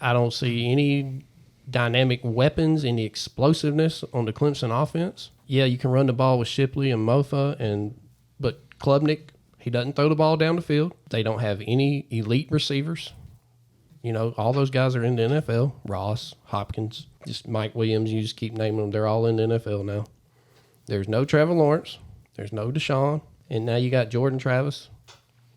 I don't see any dynamic weapons, any explosiveness on the Clemson offense. Yeah, you can run the ball with Shipley and Mofa, but Klubnik, he doesn't throw the ball down the field. They don't have any elite receivers. All those guys are in the NFL. Ross, Hopkins, just Mike Williams, you just keep naming them. They're all in the NFL now. There's no Trevor Lawrence. There's no Deshaun. And now you got Jordan Travis,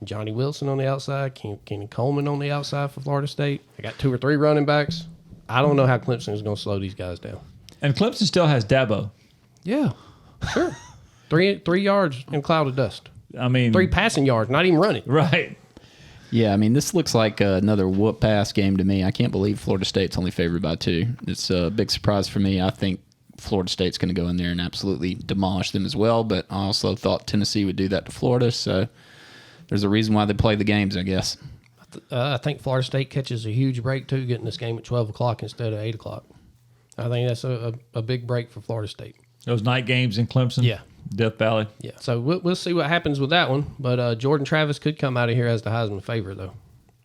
Johnny Wilson on the outside, Kenny Coleman on the outside for Florida State. They got 2 or 3 running backs. I don't know how Clemson is going to slow these guys down. And Clemson still has Dabo. Yeah, sure. 3 yards in a cloud of dust. I mean, 3 passing yards, not even running. Right. Yeah, I mean, this looks like another whoop-ass game to me. I can't believe Florida State's only favored by 2. It's a big surprise for me. I think Florida State's going to go in there and absolutely demolish them as well, but I also thought Tennessee would do that to Florida, so there's a reason why they play the games, I guess. I think Florida State catches a huge break, too, getting this game at 12 o'clock instead of 8 o'clock. I think that's a big break for Florida State. Those night games in Clemson? Yeah. Death Valley? Yeah. So we'll see what happens with that one. But Jordan Travis could come out of here as the Heisman favorite, though.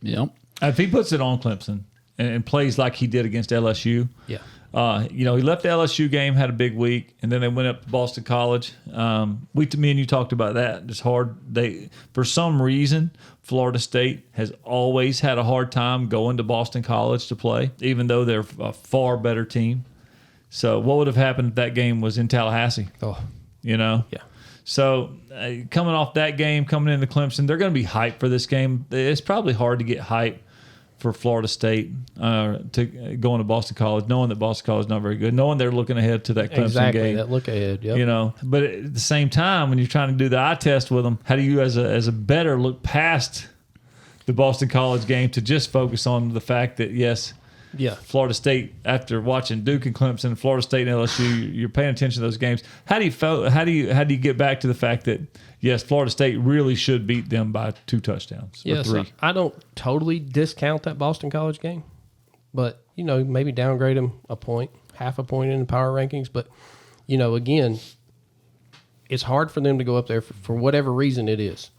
Yep. If he puts it on Clemson and plays like he did against LSU, yeah. He left the LSU game, had a big week, and then they went up to Boston College. Me and you talked about that. It's hard. For some reason, Florida State has always had a hard time going to Boston College to play, even though they're a far better team. So what would have happened if that game was in Tallahassee? Oh, Yeah. So coming off that game, coming into Clemson, they're going to be hyped for this game. It's probably hard to get hyped for Florida State to going to Boston College, knowing that Boston College is not very good, knowing they're looking ahead to that Clemson game. That look ahead, yep. But at the same time, when you're trying to do the eye test with them, how do you as a bettor look past the Boston College game to just focus on the fact that, yes, Florida State, after watching Duke and Clemson, Florida State and LSU, you're paying attention to those games. How do you get back to the fact that, yes, Florida State really should beat them by 2 touchdowns or 3? I don't totally discount that Boston College game, but, maybe downgrade them a point, half a point in the power rankings. But, again, it's hard for them to go up there for whatever reason it is.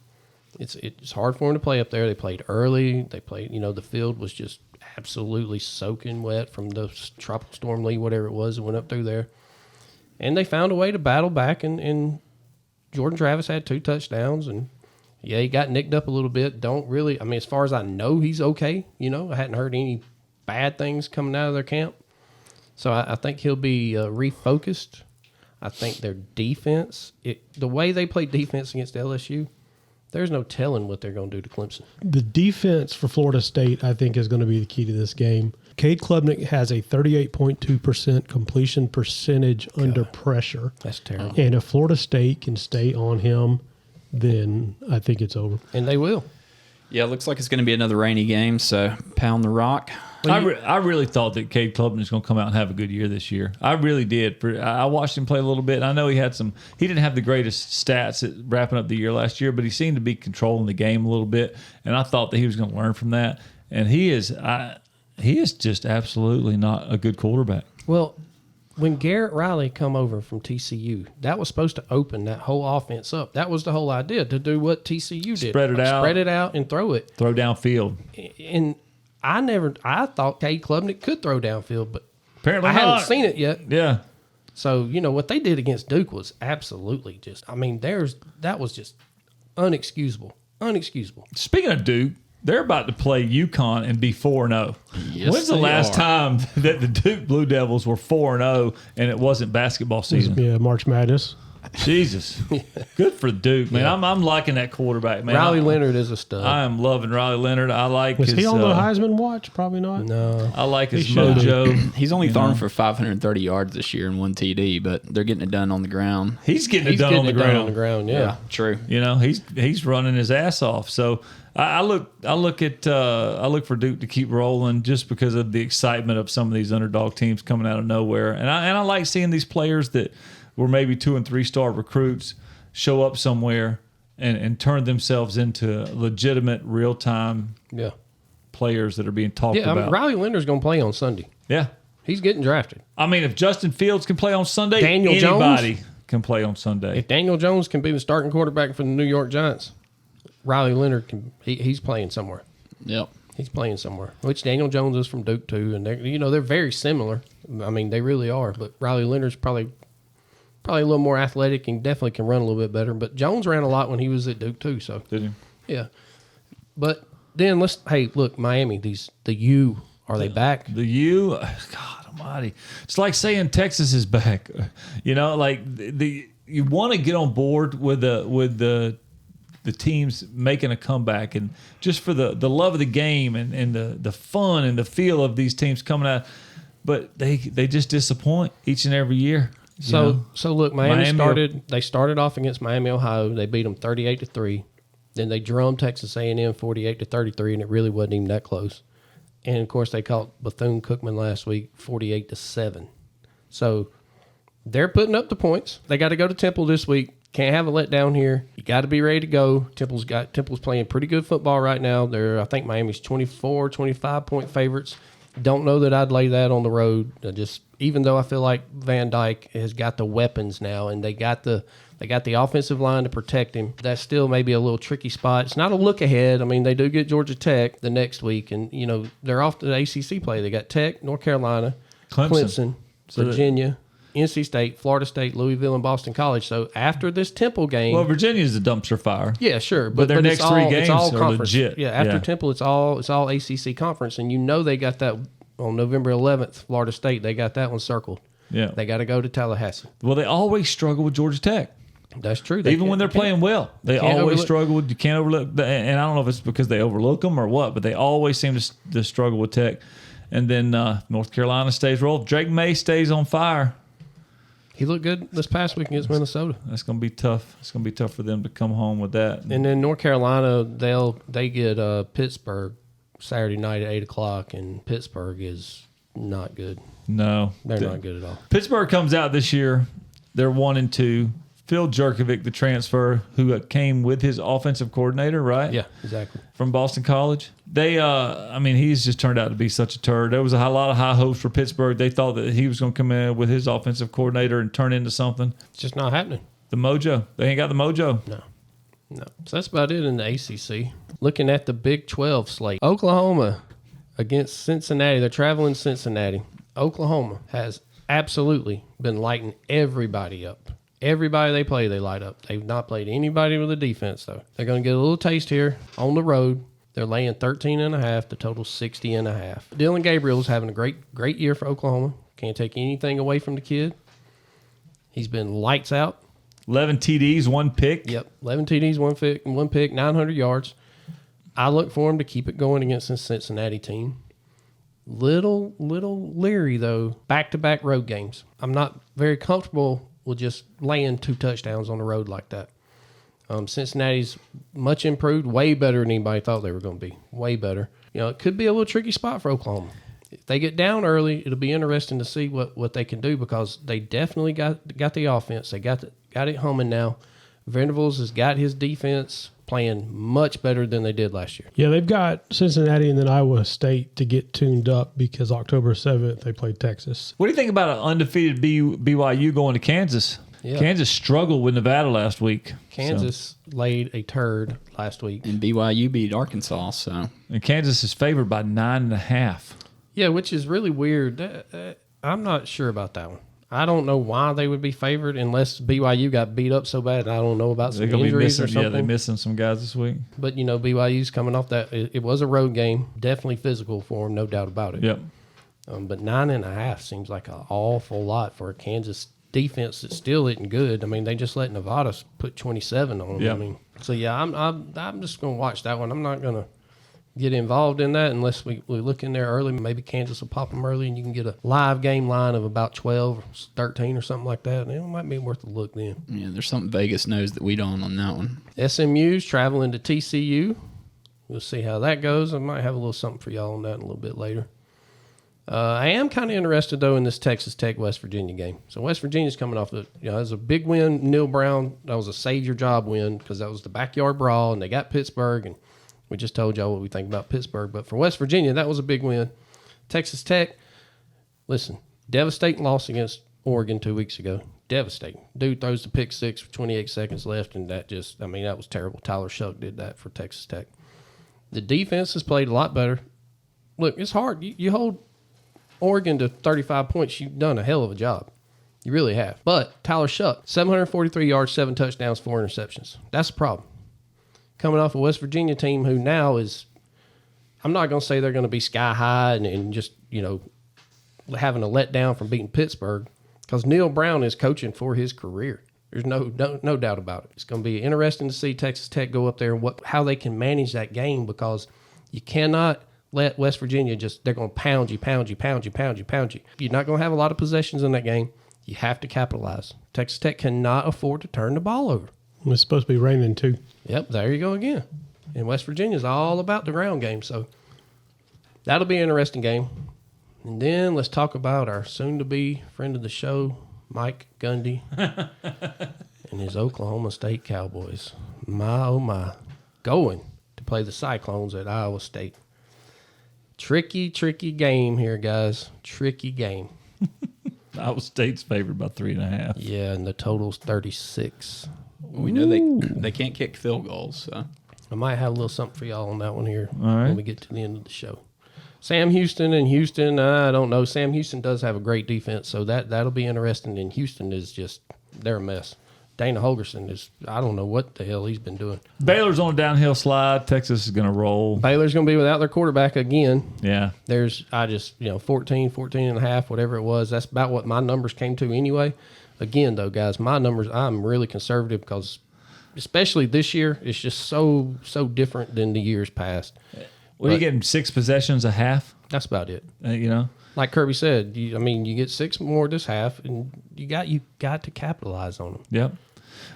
It's hard for them to play up there. They played early. They played, the field was just absolutely soaking wet from the tropical storm Lee, whatever it was that went up through there. And they found a way to battle back, and Jordan Travis had 2 touchdowns, and he got nicked up a little bit. As far as I know, he's okay. I hadn't heard any bad things coming out of their camp. So I think he'll be refocused. I think their defense, the way they play defense against LSU, there's no telling what they're going to do to Clemson. The defense for Florida State, I think, is going to be the key to this game. Cade Klubnik has a 38.2% completion percentage under pressure. That's terrible. And if Florida State can stay on him, then I think it's over. And they will. Yeah, it looks like it's going to be another rainy game, so pound the rock. I really thought that Cade Klubnik was going to come out and have a good year this year. I really did. I watched him play a little bit, and I know he didn't have the greatest stats at wrapping up the year last year, but he seemed to be controlling the game a little bit, and I thought that he was going to learn from that. And he is just absolutely not a good quarterback. Well, when Garrett Riley come over from TCU, that was supposed to open that whole offense up. That was the whole idea, to do what TCU did. Spread it out and throw it. Throw downfield. And I thought Cade Klubnik could throw downfield, but apparently I haven't seen it yet. Yeah. So, what they did against Duke was absolutely that was just unexcusable. Unexcusable. Speaking of Duke, they're about to play UConn and be 4-0. Yes, when's the last time that the Duke Blue Devils were 4-0 and it wasn't basketball season? Yeah, March Madness. Jesus. Good for Duke, man. Yeah. I'm liking that quarterback, man. Riley Leonard is a stud. I am loving Riley Leonard. I like Was his... he on the Heisman watch? Probably not. No. I like his mojo. He's only thrown for 530 yards this year and 1 TD, but they're geting it done on the ground. He's getting it done on the ground. Yeah, true. He's running his ass off. So I look for Duke to keep rolling just because of the excitement of some of these underdog teams coming out of nowhere, and I like seeing these players that were maybe 2- and 3-star recruits show up somewhere and turn themselves into legitimate real-time players that are being talked about. Riley Leonard's going to play on Sunday. Yeah. He's getting drafted. I mean, if Justin Fields can play on Sunday, anybody can play on Sunday. If Daniel Jones can be the starting quarterback for the New York Giants, Riley Leonard he's playing somewhere. Yep. He's playing somewhere, which Daniel Jones is from Duke too, and they're very similar. I mean, they really are. But Riley Leonard's probably a little more athletic and definitely can run a little bit better. But Jones ran a lot when he was at Duke too. So did he? Yeah. But then look, Miami. The U, are they back? The U, God Almighty! It's like saying Texas is back. You want to get on board with the teams making a comeback, and just for the love of the game and the fun and the feel of these teams coming out, but they just disappoint each and every year. So look, Miami started off against Miami, Ohio. They beat them 38-3. Then they drummed Texas A&M 48-33, and it really wasn't even that close. And of course, they caught Bethune-Cookman last week 48-7. So they're putting up the points. They got to go to Temple this week. Can't have a letdown here. You got to be ready to go. Temple's playing pretty good football right now. I think Miami's 24, 25-point favorites. Don't know that I'd lay that on the road. Even though I feel like Van Dyke has got the weapons now, and they got the offensive line to protect him. That's still maybe a little tricky spot. It's not a look ahead. I mean, they do get Georgia Tech the next week, and they're off to the ACC play. They got Tech, North Carolina, Clemson, Virginia, NC State, Florida State, Louisville, and Boston College. So after this Temple game, well, Virginia's a dumpster fire. Yeah, sure, but their next three games are conference. legit. Yeah, after Temple, it's all ACC conference, and they got that on November 11th. Florida State, they got that one circled. Yeah, they got to go to Tallahassee. Well, they always struggle with Georgia Tech. That's true. Even when they're playing well, they always struggle. You can't overlook, and I don't know if it's because they overlook them or what, but they always seem to struggle with Tech. And then North Carolina stays rolled. Drake May stays on fire. He looked good this past week against Minnesota. That's going to be tough. It's going to be tough for them to come home with that. And then North Carolina, they get Pittsburgh Saturday night at 8:00, and Pittsburgh is not good. No, they're not good at all. Pittsburgh comes out this year. They're 1-2. Phil Jerkovic, the transfer, who came with his offensive coordinator, right? Yeah, exactly. From Boston College. He's just turned out to be such a turd. There was a lot of high hopes for Pittsburgh. They thought that he was going to come in with his offensive coordinator and turn into something. It's just not happening. The mojo. They ain't got the mojo. No. So that's about it in the ACC. Looking at the Big 12 slate. Oklahoma against Cincinnati. They're traveling Cincinnati. Oklahoma has absolutely been lighting everybody up. Everybody they play, they light up. They've not played anybody with a defense, though. They're going to get a little taste here on the road. They're laying 13.5, the total 60.5. Dylan Gabriel's having a great year for Oklahoma. Can't take anything away from the kid. He's been lights out. 11 TDs, 1 pick. Yep, 11 TDs, 1 pick, 900 yards. I look for him to keep it going against the Cincinnati team. Little leery, though, back-to-back road games. I'm not very comfortable with just laying 2 touchdowns on the road like that. Cincinnati's much improved, way better than anybody thought they were going to be. Way better. It could be a little tricky spot for Oklahoma. If they get down early, it'll be interesting to see what they can do, because they definitely got the offense. They got it humming now. Venables has got his defense playing much better than they did last year. Yeah, they've got Cincinnati and then Iowa State to get tuned up, because October 7th they play Texas. What do you think about an undefeated BYU going to Kansas? Yeah. Kansas struggled with Nevada last week. Kansas laid a turd last week. And BYU beat Arkansas. And Kansas is favored by 9.5. Yeah, which is really weird. I'm not sure about that one. I don't know why they would be favored unless BYU got beat up so bad. I don't know about some injuries or something. Yeah, they're missing some guys this week. But, BYU's coming off that. It was a road game. Definitely physical for them, no doubt about it. Yep. But 9.5 seems like an awful lot for a Kansas defense that still isn't good. They just let Nevada put 27 on them. Yep. I'm just going to watch that one. I'm not going to get involved in that unless we look in there early. Maybe Kansas will pop them early and you can get a live game line of about 12 or 13 or something like that. It might be worth a look then. Yeah, there's something Vegas knows that we don't on that one. SMU's traveling to TCU. We'll see how that goes. I might have a little something for y'all on that a little bit later. I am kind of interested, though, in this Texas Tech-West Virginia game. So West Virginia's coming off it was a big win. Neil Brown, that was a save-your-job win because that was the backyard brawl, and they got Pittsburgh, and we just told y'all what we think about Pittsburgh. But for West Virginia, that was a big win. Texas Tech, listen, devastating loss against Oregon 2 weeks ago. Devastating. Dude throws the pick six with 28 seconds left, and that was terrible. Tyler Shuck did that for Texas Tech. The defense has played a lot better. Look, it's hard. You hold Oregon to 35 points, you've done a hell of a job. You really have. But Tyler Shuck, 743 yards, 7 touchdowns, 4 interceptions. That's a problem. Coming off a West Virginia team who now is, I'm not going to say they're going to be sky high and just, having a letdown from beating Pittsburgh, because Neil Brown is coaching for his career. There's no doubt about it. It's going to be interesting to see Texas Tech go up there and how they can manage that game, because you cannot let West Virginia they're going to pound you. You're not going to have a lot of possessions in that game. You have to capitalize. Texas Tech cannot afford to turn the ball over. It's supposed to be raining, too. Yep, there you go again. And West Virginia's all about the ground game, so that'll be an interesting game. And then let's talk about our soon-to-be friend of the show, Mike Gundy, and his Oklahoma State Cowboys. My, oh my, going to play the Cyclones at Iowa State. Tricky game here, guys. Tricky game. Iowa State's favored by 3.5. Yeah, and the total's 36. We know they can't kick field goals. So I might have a little something for y'all on that one here All right. when we get to the end of the show. Sam Houston, I don't know. Sam Houston does have a great defense, so that'll be interesting. And Houston is they're a mess. Dana Holgerson I don't know what the hell he's been doing. Baylor's on a downhill slide. Texas is going to roll. Baylor's going to be without their quarterback again. Yeah. There's 14 and a half, whatever it was. That's about what my numbers came to anyway. again, though, guys, my numbers, I'm really conservative because especially this year, it's just so different than the years past. What are you getting, 6 possessions a half? That's about it. You know? Like Kirby said, you get 6 more this half, and you got to capitalize on them. Yep.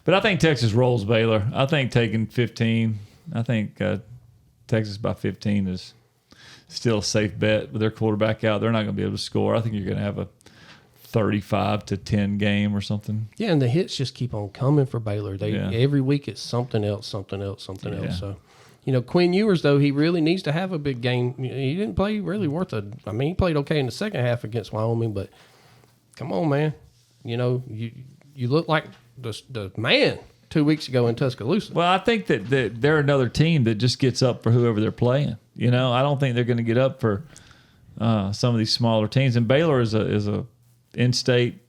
But I think Texas rolls Baylor. I think taking 15. I think Texas by 15 is still a safe bet with their quarterback out. They're not going to be able to score. I think you're going to have a 35-10 game or something. Yeah, and the hits just keep on coming for Baylor. Every week it's something else. So, Quinn Ewers, though, he really needs to have a big game. He didn't play really he played okay in the second half against Wyoming, but come on, man. You look like the man 2 weeks ago in Tuscaloosa. Well, I think that they're another team that just gets up for whoever they're playing. I don't think they're going to get up for some of these smaller teams. And Baylor is a in-state,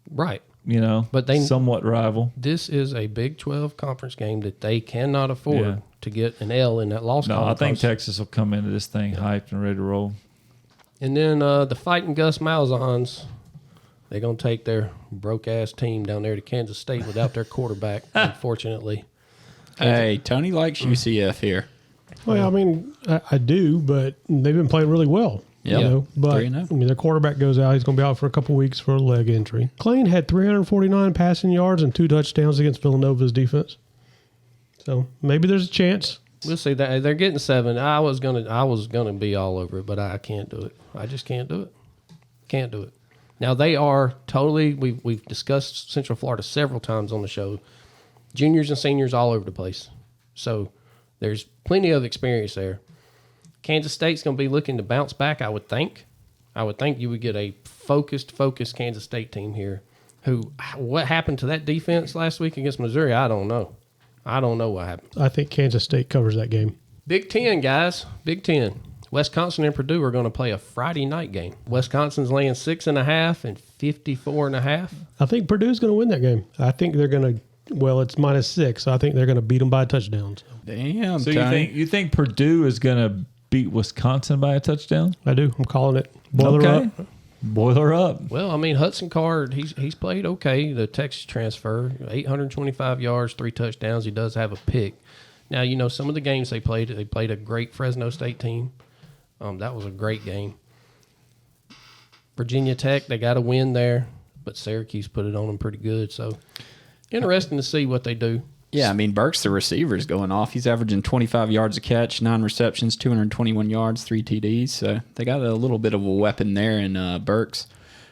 right? But they somewhat rival. This is a Big 12 conference game that they cannot afford to get an L in that loss column. I think Texas will come into this thing hyped and ready to roll. And then the Fighting Gus Malzahns, they're going to take their broke-ass team down there to Kansas State without their quarterback, unfortunately. Hey, Tony likes UCF here. Well, I mean, I do, but they've been playing really well. Yep. But their quarterback goes out. He's going to be out for a couple weeks for a leg injury. Clayton had 349 passing yards and 2 touchdowns against Villanova's defense. So maybe there's a chance. We'll see. They're getting 7. I was gonna be all over it, but I can't do it. I just can't do it. Can't do it. Now they are totally. We've discussed Central Florida several times on the show. Juniors and seniors all over the place. So there's plenty of experience there. Kansas State's going to be looking to bounce back, I would think. I would think you would get a focused Kansas State team here. What happened to that defense last week against Missouri, I don't know. I don't know what happened. I think Kansas State covers that game. Big Ten, guys. Big Ten. Wisconsin and Purdue are going to play a Friday night game. Wisconsin's laying 6.5 and 54.5. I think Purdue's going to win that game. I think they're going to. Well, it's -6. So I think they're going to beat them by a touchdown. Damn. So Tony. you think Purdue is going to beat Wisconsin by a touchdown? I do. I'm calling it. Boiler up. Boiler up. Well, I mean, Hudson Card, he's played okay. The Texas transfer, 825 yards, 3 touchdowns. He does have a pick. Now, some of the games they played a great Fresno State team. That was a great game. Virginia Tech, they got a win there, but Syracuse put it on them pretty good. So, interesting to see what they do. Yeah, I mean, Burks, the receiver, is going off. He's averaging 25 yards a catch, 9 receptions, 221 yards, 3 TDs. So they got a little bit of a weapon there in Burks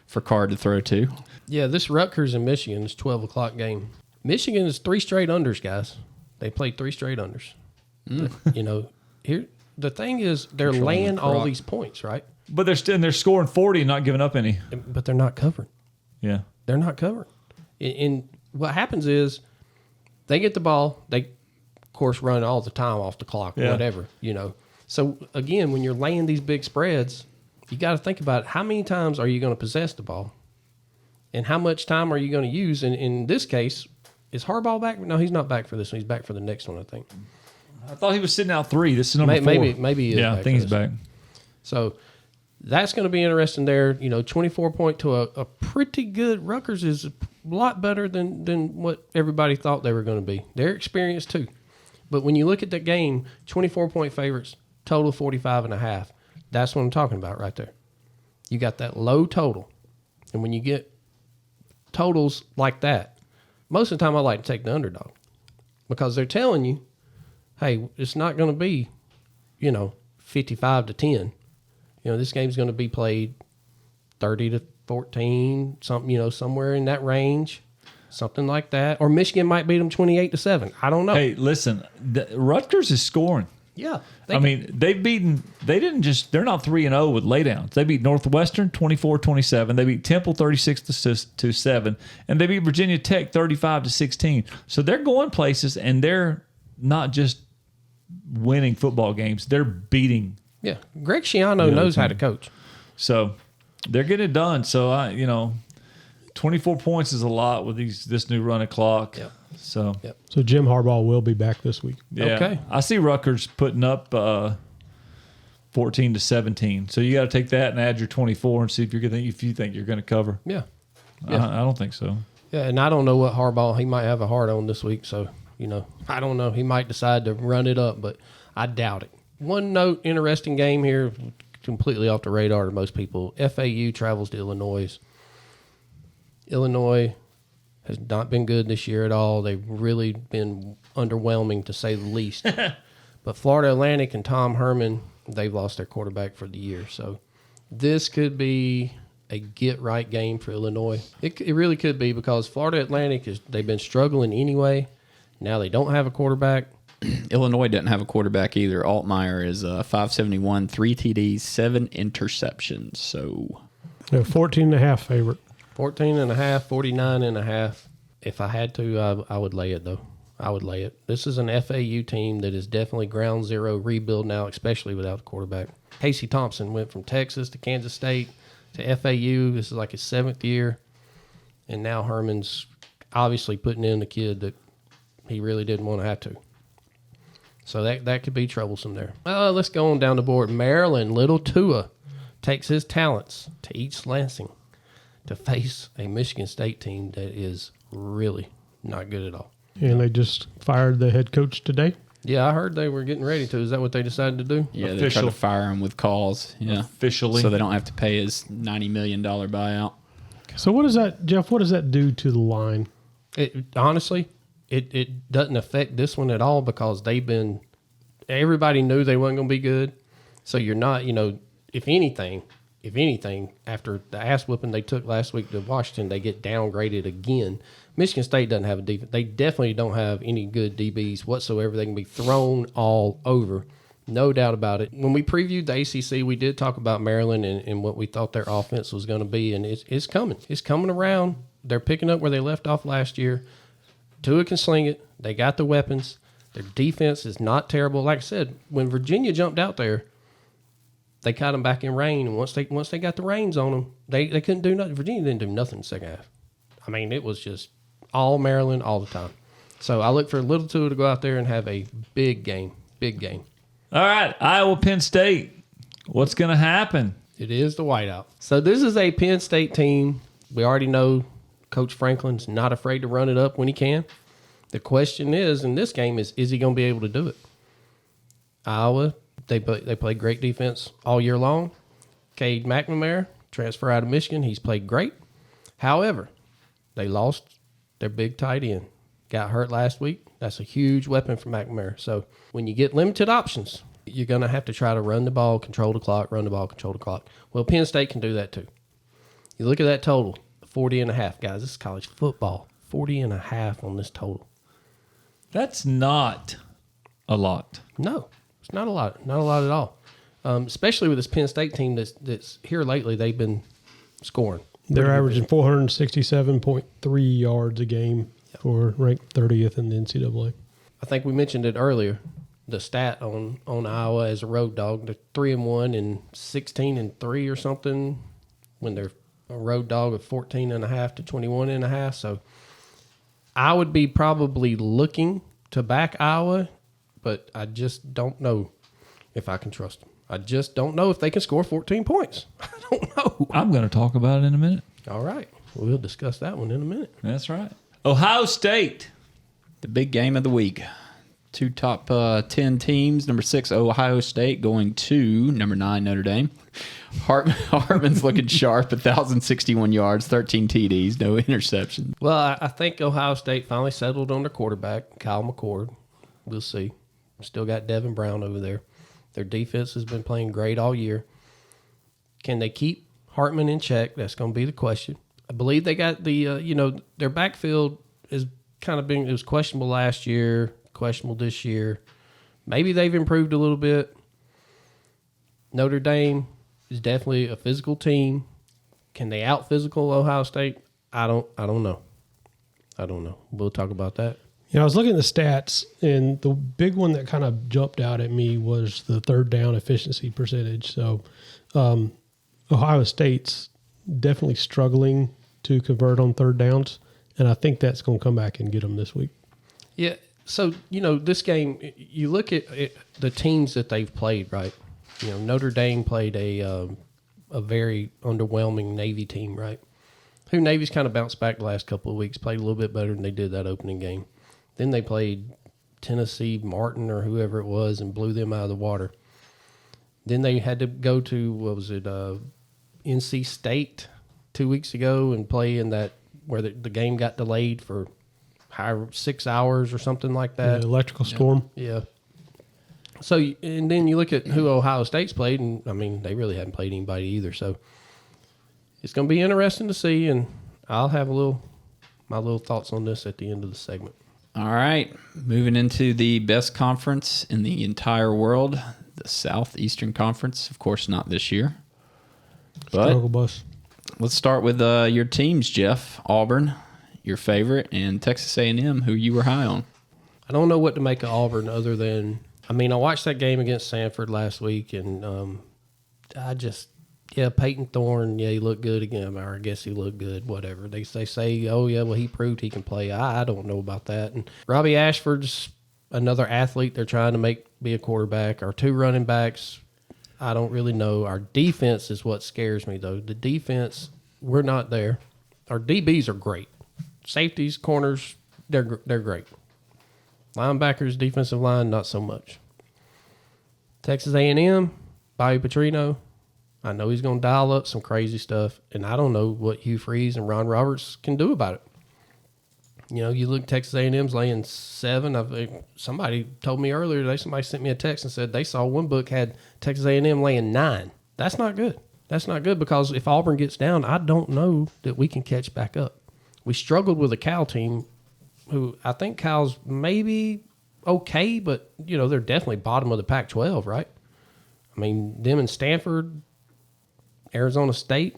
for Card to throw to. Yeah, this Rutgers and Michigan is 12 o'clock game. Michigan is 3 straight unders, guys. They played 3 straight unders. Here the thing is they're laying all these points, right? But they're scoring 40 and not giving up any. But they're not covering. Yeah. They're not covering. And what happens is they get the ball. They, of course, run all the time off the clock, whatever, So, again, when you're laying these big spreads, you got to think about how many times are you going to possess the ball and how much time are you going to use. And in this case, is Harbaugh back? No, he's not back for this one. He's back for the next one, I think. I thought he was sitting out 3. This is number 4. Maybe he is back. I think he's back. So that's going to be interesting there. 24 point to a pretty good Rutgers is a lot better than what everybody thought they were going to be. They're experienced too. But when you look at the game, 24-point favorites, total 45.5. That's what I'm talking about right there. You got that low total. And when you get totals like that, most of the time I like to take the underdog because they're telling you, hey, it's not going to be, 55-10. This game's going to be played 30-14, something, somewhere in that range, something like that. Or Michigan might beat them 28-7. I don't know. Hey, listen, Rutgers is scoring. Yeah. They're not 3-0 with laydowns. They beat Northwestern 24-27. They beat Temple 36-7. And they beat Virginia Tech 35-16. So they're going places, and they're not just winning football games. They're beating. Yeah. Greg Schiano knows how to coach. So they're getting it done. So, 24 points is a lot with this new run of clock. Yep. So Jim Harbaugh will be back this week. Yeah. Okay. I see Rutgers putting up 14-17. So you got to take that and add your 24 and see if you think you're going to cover. Yeah. I don't think so. Yeah, and I don't know what Harbaugh, he might have a hard on this week, so, I don't know. He might decide to run it up, but I doubt it. One note, interesting game here, completely off the radar to most people. FAU travels to Illinois. Illinois has not been good this year at all. They've really been underwhelming, to say the least. But Florida Atlantic and Tom Herman, they've lost their quarterback for the year. So this could be a get-right game for Illinois. It really could be, because Florida Atlantic, they've been struggling anyway. Now they don't have a quarterback. Illinois didn't have a quarterback either. Altmaier is 571, 3 TDs, 7 interceptions. So 14.5 favorite. 14.5, 49.5. If I had to, I would lay it, though. I would lay it. This is an FAU team that is definitely ground zero rebuild now, especially without the quarterback. Casey Thompson went from Texas to Kansas State to FAU. This is like his 7th year. And now Herman's obviously putting in the kid that he really didn't want to have to. So that could be troublesome there. Let's go on down the board. Maryland, little Tua takes his talents to East Lansing to face a Michigan State team that is really not good at all. And they just fired the head coach today. Yeah, I heard they were getting ready to. Is that what they decided to do? Yeah, they tried to fire him with calls. Yeah, Officially. so they don't have to pay his $90 million buyout. So what does that, Jeff, what does that do to the line? Honestly, it doesn't affect this one at all, because everybody knew they wasn't going to be good. So you're not, if anything, after the ass whooping they took last week to Washington, they get downgraded again. Michigan State doesn't have a defense. They definitely don't have any good DBs whatsoever. They can be thrown all over. No doubt about it. When we previewed the ACC, we did talk about Maryland and what we thought their offense was going to be, and it's coming. It's coming around. They're picking up where they left off last year. Tua can sling it. They got the weapons. Their defense is not terrible. Like I said, when Virginia jumped out there, they caught them back in rain, and once they got the reins on them, they couldn't do nothing. Virginia didn't do nothing in the second half. I mean, it was just all Maryland all the time. So I look for little Tua to go out there and have a big game. Big game. All right, Iowa, Penn State. What's going to happen? It is the whiteout. So this is a Penn State team. We already know Coach Franklin's not afraid to run it up when he can. The question is, in this game, is he going to be able to do it? Iowa, they play great defense all year long. Cade McNamara, transfer out of Michigan, he's played great. However, they lost their big tight end. Got hurt last week. That's a huge weapon for McNamara. So when you get limited options, you're going to have to try to run the ball, control the clock, run the ball, control the clock. Well, Penn State can do that too. You look at that total, 40.5. Guys, this is college football. 40.5 on this total. That's not a lot. No, it's not a lot. Not a lot at all. Especially with this Penn State team that's here lately, they've been scoring. They're averaging 467.3 yards a game for ranked 30th in the NCAA. I think we mentioned it earlier. The stat on Iowa as a road dog, they're 3-1 and 16-3 or something when they're a road dog of 14.5 to 21.5. So I would be probably looking to back Iowa, but I just don't know if I can trust them. I just don't know if they can score 14 points. I don't know. I'm going to talk about it in a minute. All right. We'll discuss that one in a minute. That's right. Ohio State. The big game of the week. 2 top 10 teams. Number 6, Ohio State, going to number 9, Notre Dame. Hartman's looking sharp, 1,061 yards, 13 TDs, no interceptions. Well, I think Ohio State finally settled on their quarterback, Kyle McCord. We'll see. Still got Devin Brown over there. Their defense has been playing great all year. Can they keep Hartman in check? That's going to be the question. I believe they got the, their backfield is kind of it was questionable last year, questionable this year. Maybe they've improved a little bit. Notre Dame is definitely a physical team. Can they out-physical Ohio State? I don't know. We'll talk about that. I was looking at the stats, and the big one that kind of jumped out at me was the third down efficiency percentage. So Ohio State's definitely struggling to convert on third downs, and I think that's going to come back and get them this week. Yeah, so, this game, you look at the teams that they've played, right? Notre Dame played a very underwhelming Navy team, right? who Navy's kind of bounced back the last couple of weeks, played a little bit better than they did that opening game. Then they played Tennessee Martin or whoever it was and blew them out of the water. Then they had to go to, NC State 2 weeks ago and play in that where the game got delayed for 6 hours or something like that. Electrical storm. Yeah. So, and then you look at who Ohio State's played, and, I mean, they really haven't played anybody either. So, it's going to be interesting to see, and I'll have my little thoughts on this at the end of the segment. All right. Moving into the best conference in the entire world, the Southeastern Conference. Of course, not this year. But Struggle bus. let's start with your teams, Jeff. Auburn, your favorite, and Texas A&M, who you were high on. I don't know what to make of Auburn other than, I mean, I watched that game against Samford last week, and Peyton Thorne, he looked good again. Or I guess he looked good, whatever. They say, oh, yeah, well, he proved he can play. I don't know about that. And Robbie Ashford's another athlete they're trying to make be a quarterback. Our 2 running backs, I don't really know. Our defense is what scares me, though. The defense, we're not there. Our DBs are great. Safeties, corners, they're great. Linebackers, defensive line, not so much. Texas A&M, Bobby Petrino, I know he's going to dial up some crazy stuff, and I don't know what Hugh Freeze and Ron Roberts can do about it. You know, you look, Texas A&M's laying 7. Somebody told me earlier today, somebody sent me a text and said they saw one book had Texas A&M laying 9. That's not good. That's not good because if Auburn gets down, I don't know that we can catch back up. We struggled with a Cal team who I think Cal's maybe okay, but, you know, they're definitely bottom of the Pac-12, right? I mean, them and Stanford, Arizona State.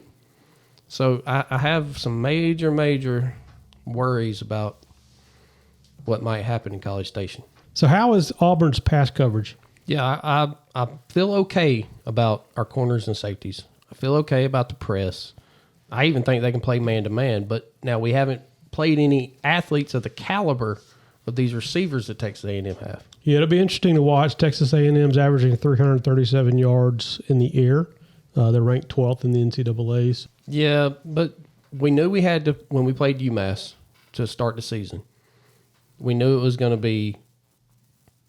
So I have some major worries about what might happen in College Station. So how is Auburn's pass coverage? Yeah, I feel okay about our corners and safeties. I feel okay about the press. I even think they can play man-to-man, but now we haven't played any athletes of the caliber of these receivers that Texas A&M have. Yeah, it'll be interesting to watch. Texas A&M's averaging 337 yards in the air. They're ranked 12th in the NCAAs. Yeah, but we knew we had to, when we played UMass to start the season, we knew it was going to be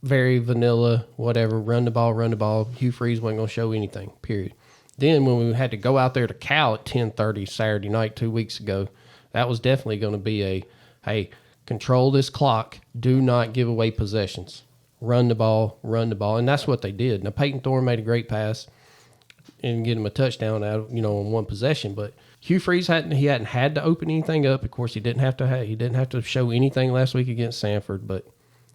very vanilla, whatever, run the ball. Hugh Freeze wasn't going to show anything, period. Then when we had to go out there to Cal at 10:30 Saturday night 2 weeks ago, that was definitely going to be hey, control this clock. Do not give away possessions. Run the ball. And that's what they did. Now, Peyton Thorne made a great pass and get him a touchdown out, on one possession. But Hugh Freeze hadn't had to open anything up. Of course, he didn't have to show anything last week against Samford, but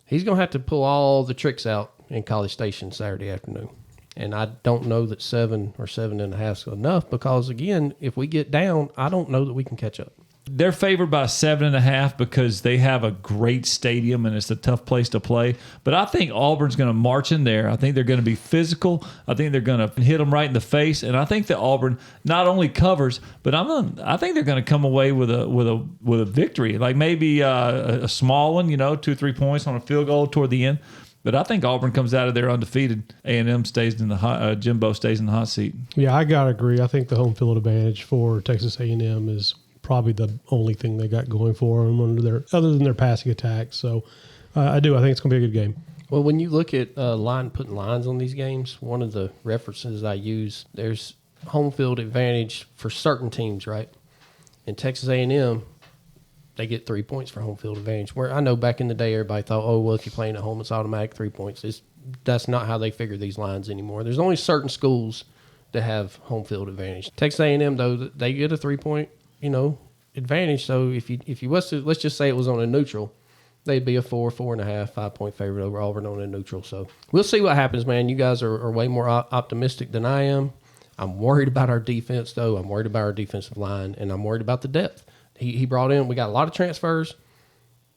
he's going to have to pull all the tricks out in College Station Saturday afternoon. And I don't know that 7 or 7.5 is enough because, again, if we get down, I don't know that we can catch up. They're favored by 7.5 because they have a great stadium and it's a tough place to play. But I think Auburn's going to march in there. I think they're going to be physical. I think they're going to hit them right in the face. And I think that Auburn not only covers, but I think they're going to come away with a victory, like maybe a small one, 2 or 3 points on a field goal toward the end. But I think Auburn comes out of there undefeated. A&M stays in the Jimbo stays in the hot seat. Yeah, I gotta agree. I think the home field advantage for Texas A&M is probably the only thing they got going for them other than their passing attack. So I think it's going to be a good game. Well, when you look at putting lines on these games, one of the references I use, there's home field advantage for certain teams, right? In Texas A&M, they get 3 points for home field advantage. Where I know back in the day, everybody thought, oh, well, if you're playing at home, it's automatic 3 points. That's not how they figure these lines anymore. There's only certain schools that have home field advantage. Texas A&M, though, they get a 3-point advantage. So if you was to, let's just say it was on a neutral, they'd be a 4.5, 5-point favorite over Auburn on a neutral. So we'll see what happens, man. You guys are way more optimistic than I am. I'm worried about our defense, though. I'm worried about our defensive line, and I'm worried about the depth. He brought in, we got a lot of transfers.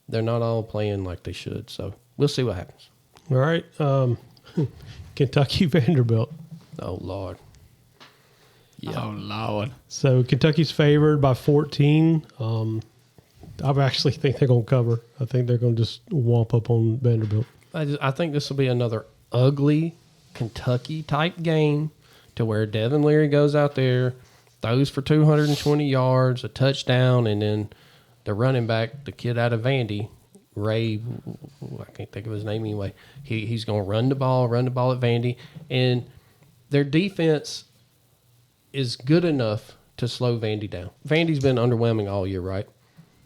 They're not all playing like they should. So we'll see what happens. All right. Kentucky Vanderbilt. Oh, Lord. Yeah. Oh, Lord. So Kentucky's favored by 14. I actually think they're going to cover. I think they're going to just whomp up on Vanderbilt. I think this will be another ugly Kentucky-type game to where Devin Leary goes out there throws for 220 yards, a touchdown, and then the running back, the kid out of Vandy, Ray, I can't think of his name anyway. He's going to run the ball at Vandy. And their defense is good enough to slow Vandy down. Vandy's been underwhelming all year, right?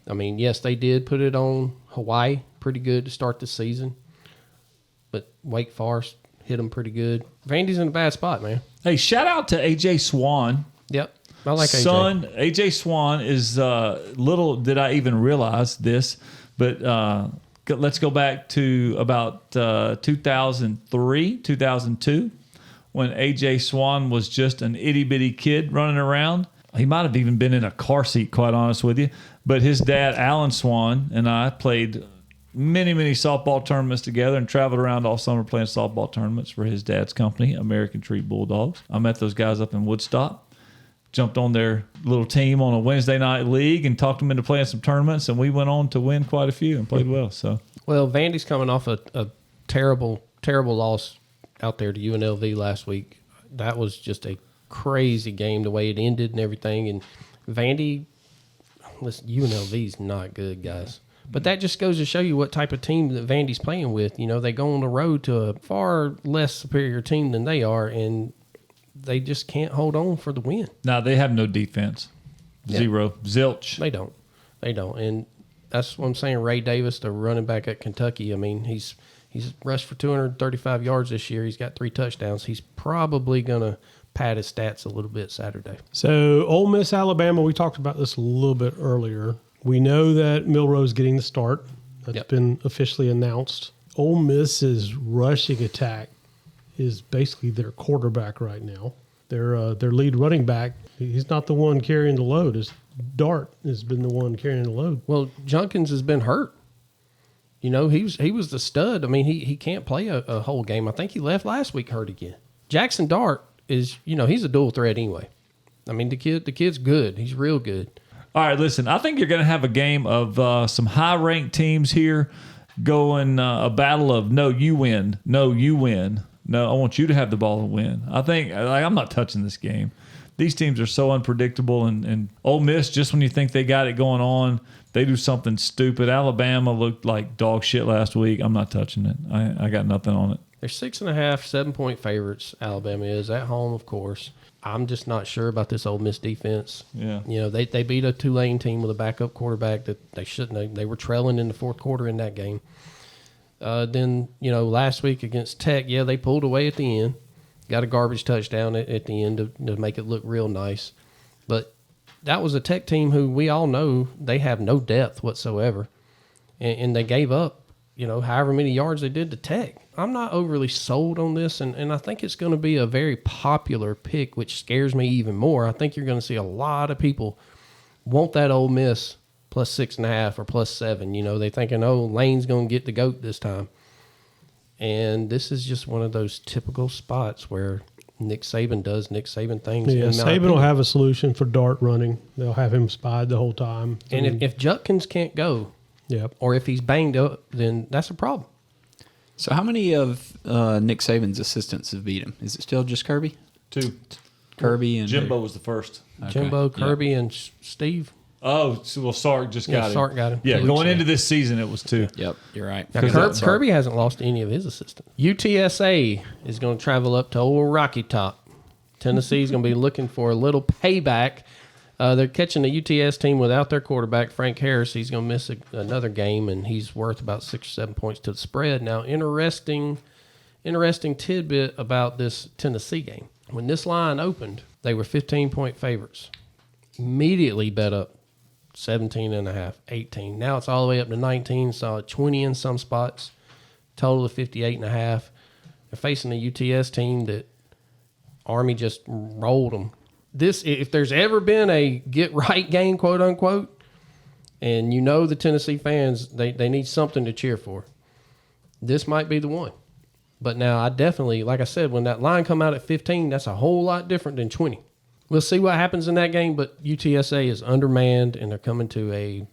I mean, yes, they did put it on Hawaii pretty good to start the season. But Wake Forest hit them pretty good. Vandy's in a bad spot, man. Hey, shout out to A.J. Swan. Yep. I like AJ. Son, A.J. Swan is little did I even realize this, but let's go back to about 2003, 2002, when A.J. Swan was just an itty-bitty kid running around. He might have even been in a car seat, quite honest with you. But his dad, Alan Swan, and I played many, many softball tournaments together and traveled around all summer playing softball tournaments for his dad's company, American Treat Bulldogs. I met those guys up in Woodstock. Jumped on their little team on a Wednesday night league and talked them into playing some tournaments, and we went on to win quite a few and played well. So, well, Vandy's coming off a terrible, terrible loss out there to UNLV last week. That was just a crazy game, the way it ended and everything. And Vandy, listen, UNLV's not good, guys. But that just goes to show you what type of team that Vandy's playing with. You know, they go on the road to a far less superior team than they are, and they just can't hold on for the win. now they have no defense. Yeah. Zero. Zilch. They don't. And that's what I'm saying. Ray Davis, the running back at Kentucky, I mean, he's rushed for 235 yards this year. He's got 3 touchdowns. He's probably going to pad his stats a little bit Saturday. So Ole Miss, Alabama, we talked about this a little bit earlier. We know that Milroe's getting the start. That's been officially announced. Ole Miss's rushing attack is basically their quarterback right now. Their lead running back, he's not the one carrying the load. It's Dart has been the one carrying the load. Well, Junkins has been hurt. You know, he was the stud. I mean, he can't play a whole game. I think he left last week hurt again. Jackson Dart is, you know, he's a dual threat anyway. I mean, the kid's good. He's real good. All right, listen, I think you're going to have a game of some high-ranked teams here going a battle of no, you win, no, you win. No, I want you to have the ball and win. I think I'm not touching this game. These teams are so unpredictable, and Ole Miss, just when you think they got it going on, they do something stupid. Alabama looked like dog shit last week. I'm not touching it. I got nothing on it. They're 6.5, 7-point favorites. Alabama is at home, of course. I'm just not sure about this Ole Miss defense. Yeah. You know, they beat a Tulane team with a backup quarterback that they shouldn't have. They were trailing in the fourth quarter in that game. Then, you know, last week against Tech, they pulled away at the end. Got a garbage touchdown at the end to make it look real nice. But that was a Tech team who we all know they have no depth whatsoever. And they gave up, you know, however many yards they did to Tech. I'm not overly sold on this, and I think it's going to be a very popular pick, which scares me even more. I think you're going to see a lot of people want that Ole Miss plus 6.5 or plus 7. You know, they're thinking, Lane's going to get the GOAT this time. And this is just one of those typical spots where Nick Saban does Nick Saban things. Yeah, Saban will have a solution for Dart running. They'll have him spied the whole time. And if Judkins can't go, or if he's banged up, then that's a problem. So how many of Nick Saban's assistants have beat him? Is it still just Kirby? 2. Kirby and Jimbo was the first. Okay. Jimbo, Kirby, and Steve. Oh, so, well, Sark just got him. Sark got him. Yeah, 2 going weeks into ago. this season, it was 2. Yep, you're right. Now, Kirby hasn't lost any of his assistants. UTSA is going to travel up to old Rocky Top. Tennessee is going to be looking for a little payback. They're catching the UTS team without their quarterback, Frank Harris. He's going to miss another game, and he's worth about 6 or 7 points to the spread. Now, interesting tidbit about this Tennessee game. When this line opened, they were 15-point favorites. Immediately bet up 17.5, 18. Now it's all the way up to 19, saw 20 in some spots, total of 58.5. They're facing a UTS team that Army just rolled them. This, if there's ever been a get right game, quote unquote, and you know the Tennessee fans, they need something to cheer for, this might be the one. But now I definitely, like I said, when that line come out at 15, that's a whole lot different than 20. We'll see what happens in that game, but UTSA is undermanned, and they're coming to a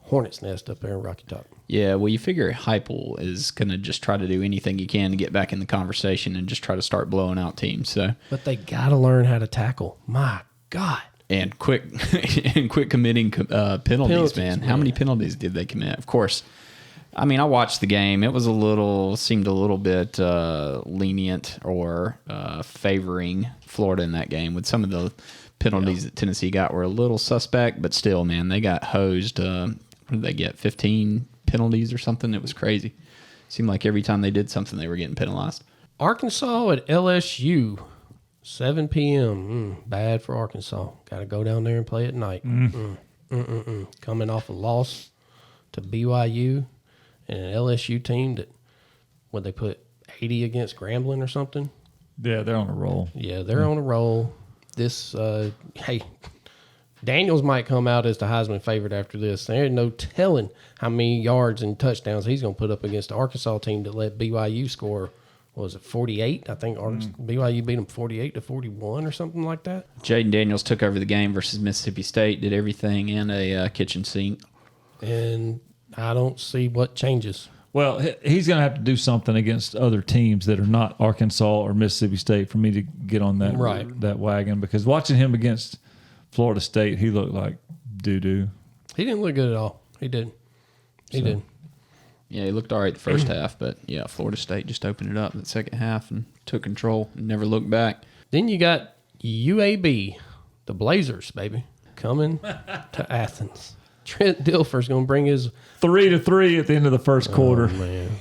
hornet's nest up there in Rocky Top. Yeah, well, you figure Heupel is going to just try to do anything he can to get back in the conversation and just try to start blowing out teams. So, But they got to learn how to tackle. My God. And quit committing penalties, man. How many penalties did they commit? Of course. I mean, I watched the game. It was seemed a little bit lenient or favoring Florida in that game. With some of the penalties that Tennessee got were a little suspect, but still, man, they got hosed. What did they get? 15 penalties or something? It was crazy. Seemed like every time they did something, they were getting penalized. Arkansas at LSU, 7 p.m. Bad for Arkansas. Got to go down there and play at night. Coming off a loss to BYU. And an LSU team that, when they put 80 against Grambling or something. Yeah, they're on a roll. Yeah, they're on a roll. This, hey, Daniels might come out as the Heisman favorite after this. There ain't no telling how many yards and touchdowns he's going to put up against the Arkansas team that let BYU score, what was it, 48? I think BYU beat them 48-41 or something like that. Jaden Daniels took over the game versus Mississippi State, did everything in a kitchen sink. And I don't see what changes. Well, he's going to have to do something against other teams that are not Arkansas or Mississippi State for me to get on that wagon. Because watching him against Florida State, he looked like doo-doo. He didn't look good at all. He didn't. He didn't. Yeah, he looked all right the first half, but yeah, Florida State just opened it up in the second half and took control and never looked back. Then you got UAB, the Blazers, baby, coming to Athens. Trent Dilfer's going to bring his 3-3 at the end of the first quarter. Man.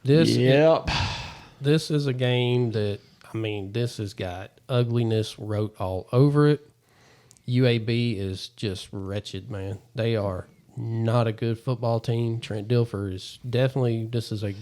This is a game that, I mean, this has got ugliness wrote all over it. UAB is just wretched, man. They are not a good football team. Trent Dilfer is definitely, this is a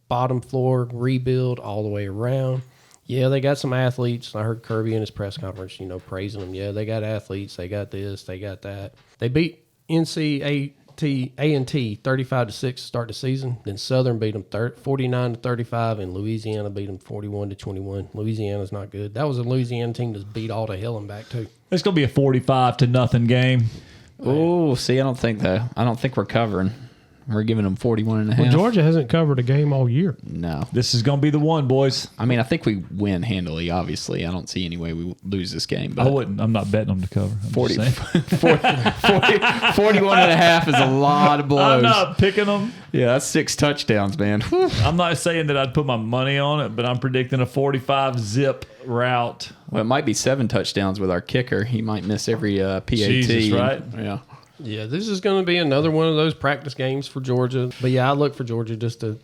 bottom floor rebuild all the way around. Yeah, they got some athletes. I heard Kirby in his press conference, praising them. Yeah, they got athletes. They got this. They got that. They beat NCAA A&T 35-6 to start the season. Then Southern beat them 49-35, and Louisiana beat them 41-21. Louisiana's not good. That was a Louisiana team that's beat all to hell and back too. It's going to be a 45-0 game. Oh, see, I don't think we're covering. We're giving them 41.5. Well, Georgia hasn't covered a game all year. No. This is going to be the one, boys. I mean, I think we win handily, obviously. I don't see any way we lose this game. But I wouldn't. I'm not betting them to cover. 41.5 is a lot of blows. I'm not picking them. Yeah, that's 6 touchdowns, man. Whew. I'm not saying that I'd put my money on it, but I'm predicting a 45-zip route. Well, it might be 7 touchdowns with our kicker. He might miss every PAT. Jesus, right? Yeah. Yeah, this is going to be another one of those practice games for Georgia. But, yeah, I look for Georgia just to,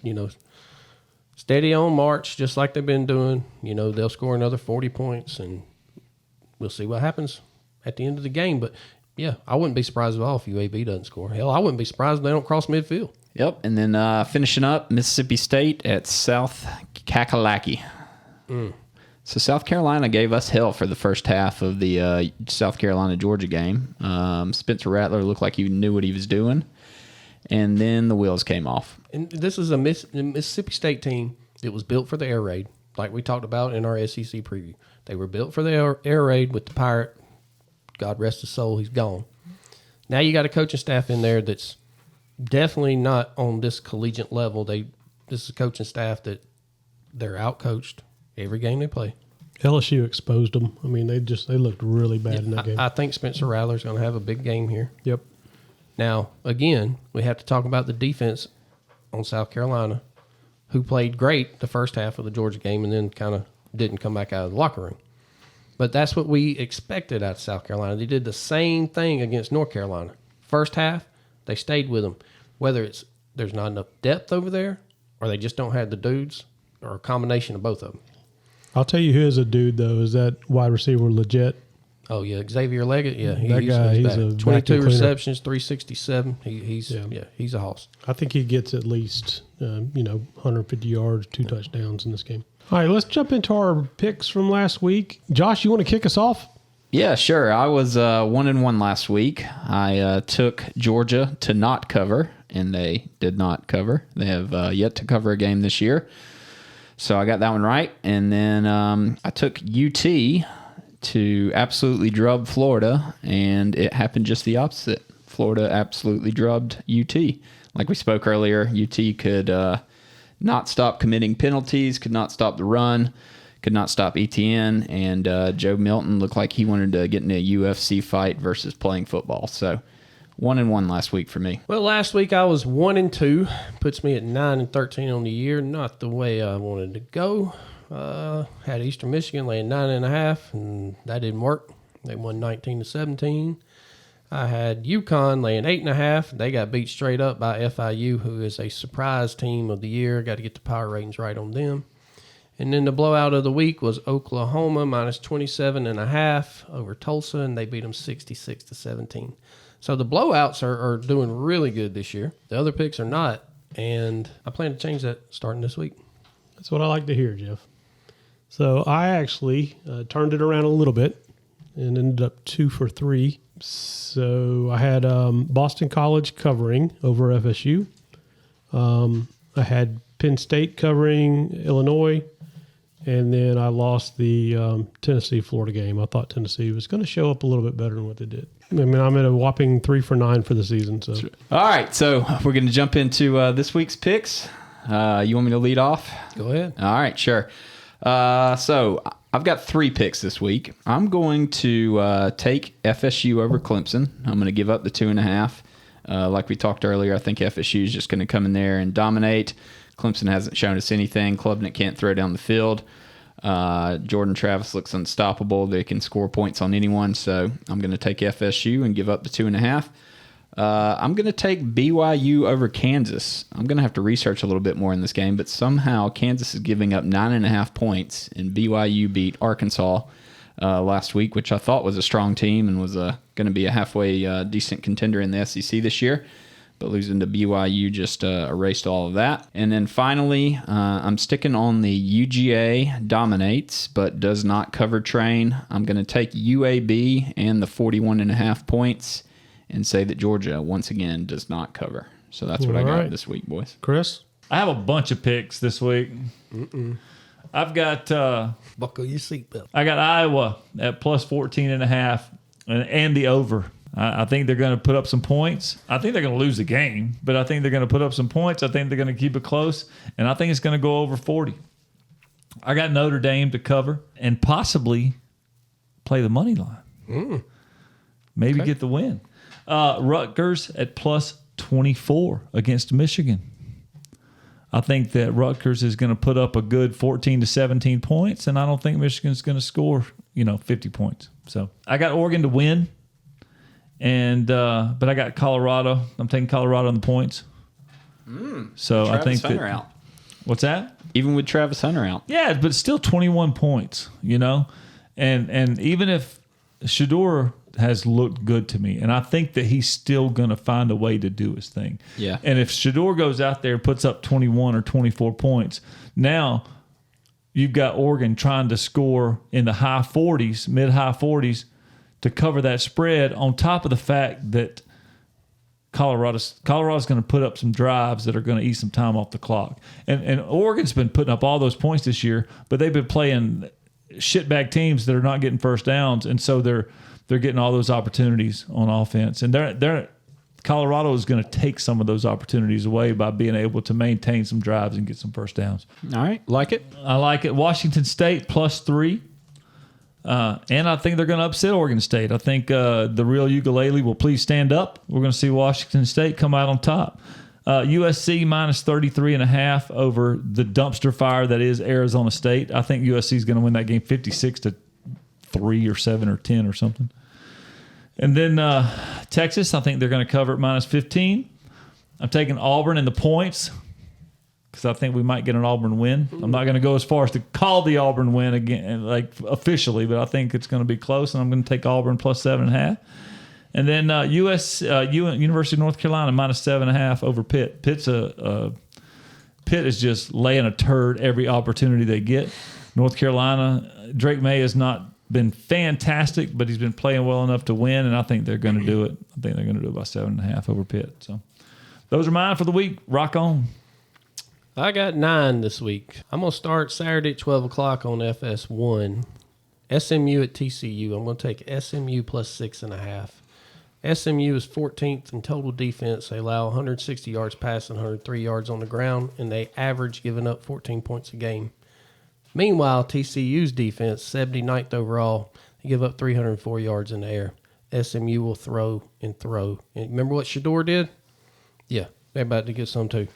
steady on march, just like they've been doing. They'll score another 40 points, and we'll see what happens at the end of the game. But, yeah, I wouldn't be surprised at all if UAB doesn't score. Hell, I wouldn't be surprised if they don't cross midfield. Yep, and then finishing up, Mississippi State at South Kakalaki. So South Carolina gave us hell for the first half of the South Carolina-Georgia game. Spencer Rattler looked like he knew what he was doing, and then the wheels came off. And this is a Mississippi State team that was built for the air raid, like we talked about in our SEC preview. They were built for the air raid with the Pirate. God rest his soul, he's gone. Now you got a coaching staff in there that's definitely not on this collegiate level. This is a coaching staff that they're out-coached every game they play. LSU exposed them. I mean, they looked really bad in that game. I think Spencer Rattler's going to have a big game here. Yep. Now, again, we have to talk about the defense on South Carolina, who played great the first half of the Georgia game and then kind of didn't come back out of the locker room. But that's what we expected out of South Carolina. They did the same thing against North Carolina. First half, they stayed with them. Whether there's not enough depth over there or they just don't have the dudes or a combination of both of them. I'll tell you who is a dude, though, is that wide receiver Legit. Oh, yeah, Xavier Leggett. Yeah, that guy, he's a 22 receptions, 367. He's a hoss. I think he gets at least 150 yards, 2 touchdowns in this game. All right, let's jump into our picks from last week. Josh, you want to kick us off? Yeah, sure. I was 1-1 last week. I took Georgia to not cover, and they did not cover. They have yet to cover a game this year. So I got that one right. And then I took UT to absolutely drub Florida, and it happened just the opposite. Florida absolutely drubbed UT. Like we spoke earlier, UT could not stop committing penalties, could not stop the run, could not stop Etienne, and Joe Milton looked like he wanted to get in a UFC fight versus playing football. So 1-1 last week for me. Well, last week I was 1-2, puts me at 9-13 on the year. Not the way I wanted to go. Had Eastern Michigan laying 9.5, and that didn't work. They won 19-17. I had UConn laying 8.5. They got beat straight up by FIU, who is a surprise team of the year. Got to get the power ratings right on them. And then the blowout of the week was Oklahoma minus 27.5 over Tulsa, and they beat them 66-17. So the blowouts are doing really good this year. The other picks are not, and I plan to change that starting this week. That's what I like to hear, Jeff. So I actually turned it around a little bit and ended up 2 for 3. So I had Boston College covering over FSU. I had Penn State covering Illinois. And then I lost the Tennessee-Florida game. I thought Tennessee was going to show up a little bit better than what they did. I mean, I'm at a whopping 3 for 9 for the season. So, all right, so we're going to jump into this week's picks. You want me to lead off? Go ahead. All right, sure. So I've got 3 picks this week. I'm going to take FSU over Clemson. I'm going to give up the 2.5. Like we talked earlier, I think FSU is just going to come in there and dominate. Clemson hasn't shown us anything. Klubnik can't throw down the field. Jordan Travis looks unstoppable. They can score points on anyone. So I'm going to take FSU and give up the 2.5. I'm going to take BYU over Kansas. I'm going to have to research a little bit more in this game, but somehow Kansas is giving up 9.5 points, and BYU beat Arkansas last week, which I thought was a strong team and was going to be a halfway decent contender in the SEC this year. But losing to BYU just erased all of that. And then finally, I'm sticking on the UGA dominates but does not cover train. I'm going to take UAB and the 41.5 points and say that Georgia, once again, does not cover. So that's what I got this week, boys. Chris? I have a bunch of picks this week. I've got Buckle your seatbelt. I got Iowa at plus 14.5 and the over. I think they're going to put up some points. I think they're going to lose the game, but I think they're going to put up some points. I think they're going to keep it close, and I think it's going to go over 40. I got Notre Dame to cover and possibly play the money line. Maybe get the win. Rutgers at plus 24 against Michigan. I think that Rutgers is going to put up a good 14 to 17 points, and I don't think Michigan's going to score, 50 points. So I got Oregon to win. And but I got Colorado. I'm taking Colorado on the points. So Travis I think Hunter that, out. What's that? Even with Travis Hunter out. Yeah, but it's still 21 points, And even if Shedeur has looked good to me, and I think that he's still going to find a way to do his thing. Yeah. And if Shedeur goes out there and puts up 21 or 24 points, now you've got Oregon trying to score in the high 40s, mid-high 40s, to cover that spread, on top of the fact that Colorado's going to put up some drives that are going to eat some time off the clock. And Oregon's been putting up all those points this year, but they've been playing shitbag teams that are not getting first downs, and so they're getting all those opportunities on offense. And Colorado is going to take some of those opportunities away by being able to maintain some drives and get some first downs. All right, like it. I like it. Washington State plus 3. And I think they're going to upset Oregon State. I think the real ukulele will please stand up. We're going to see Washington State come out on top. USC minus 33.5 over the dumpster fire that is Arizona State. I think USC is going to win that game 56-3 or 7 or 10 or something. And then Texas, I think they're going to cover at minus 15. I'm taking Auburn in the points, because I think we might get an Auburn win. I'm not going to go as far as to call the Auburn win again, like officially, but I think it's going to be close, and I'm going to take Auburn plus 7.5. And then University of North Carolina minus 7.5 over Pitt. Pitt is just laying a turd every opportunity they get. North Carolina, Drake May has not been fantastic, but he's been playing well enough to win, and I think they're going to do it. I think they're going to do it by 7.5 over Pitt. So those are mine for the week. Rock on. I got 9 this week. I'm going to start Saturday at 12 o'clock on FS1. SMU at TCU. I'm going to take SMU plus 6.5. SMU is 14th in total defense. They allow 160 yards passing, 103 yards on the ground, and they average giving up 14 points a game. Meanwhile, TCU's defense, 79th overall, they give up 304 yards in the air. SMU will throw and throw. And remember what Shador did? Yeah, they're about to get some too.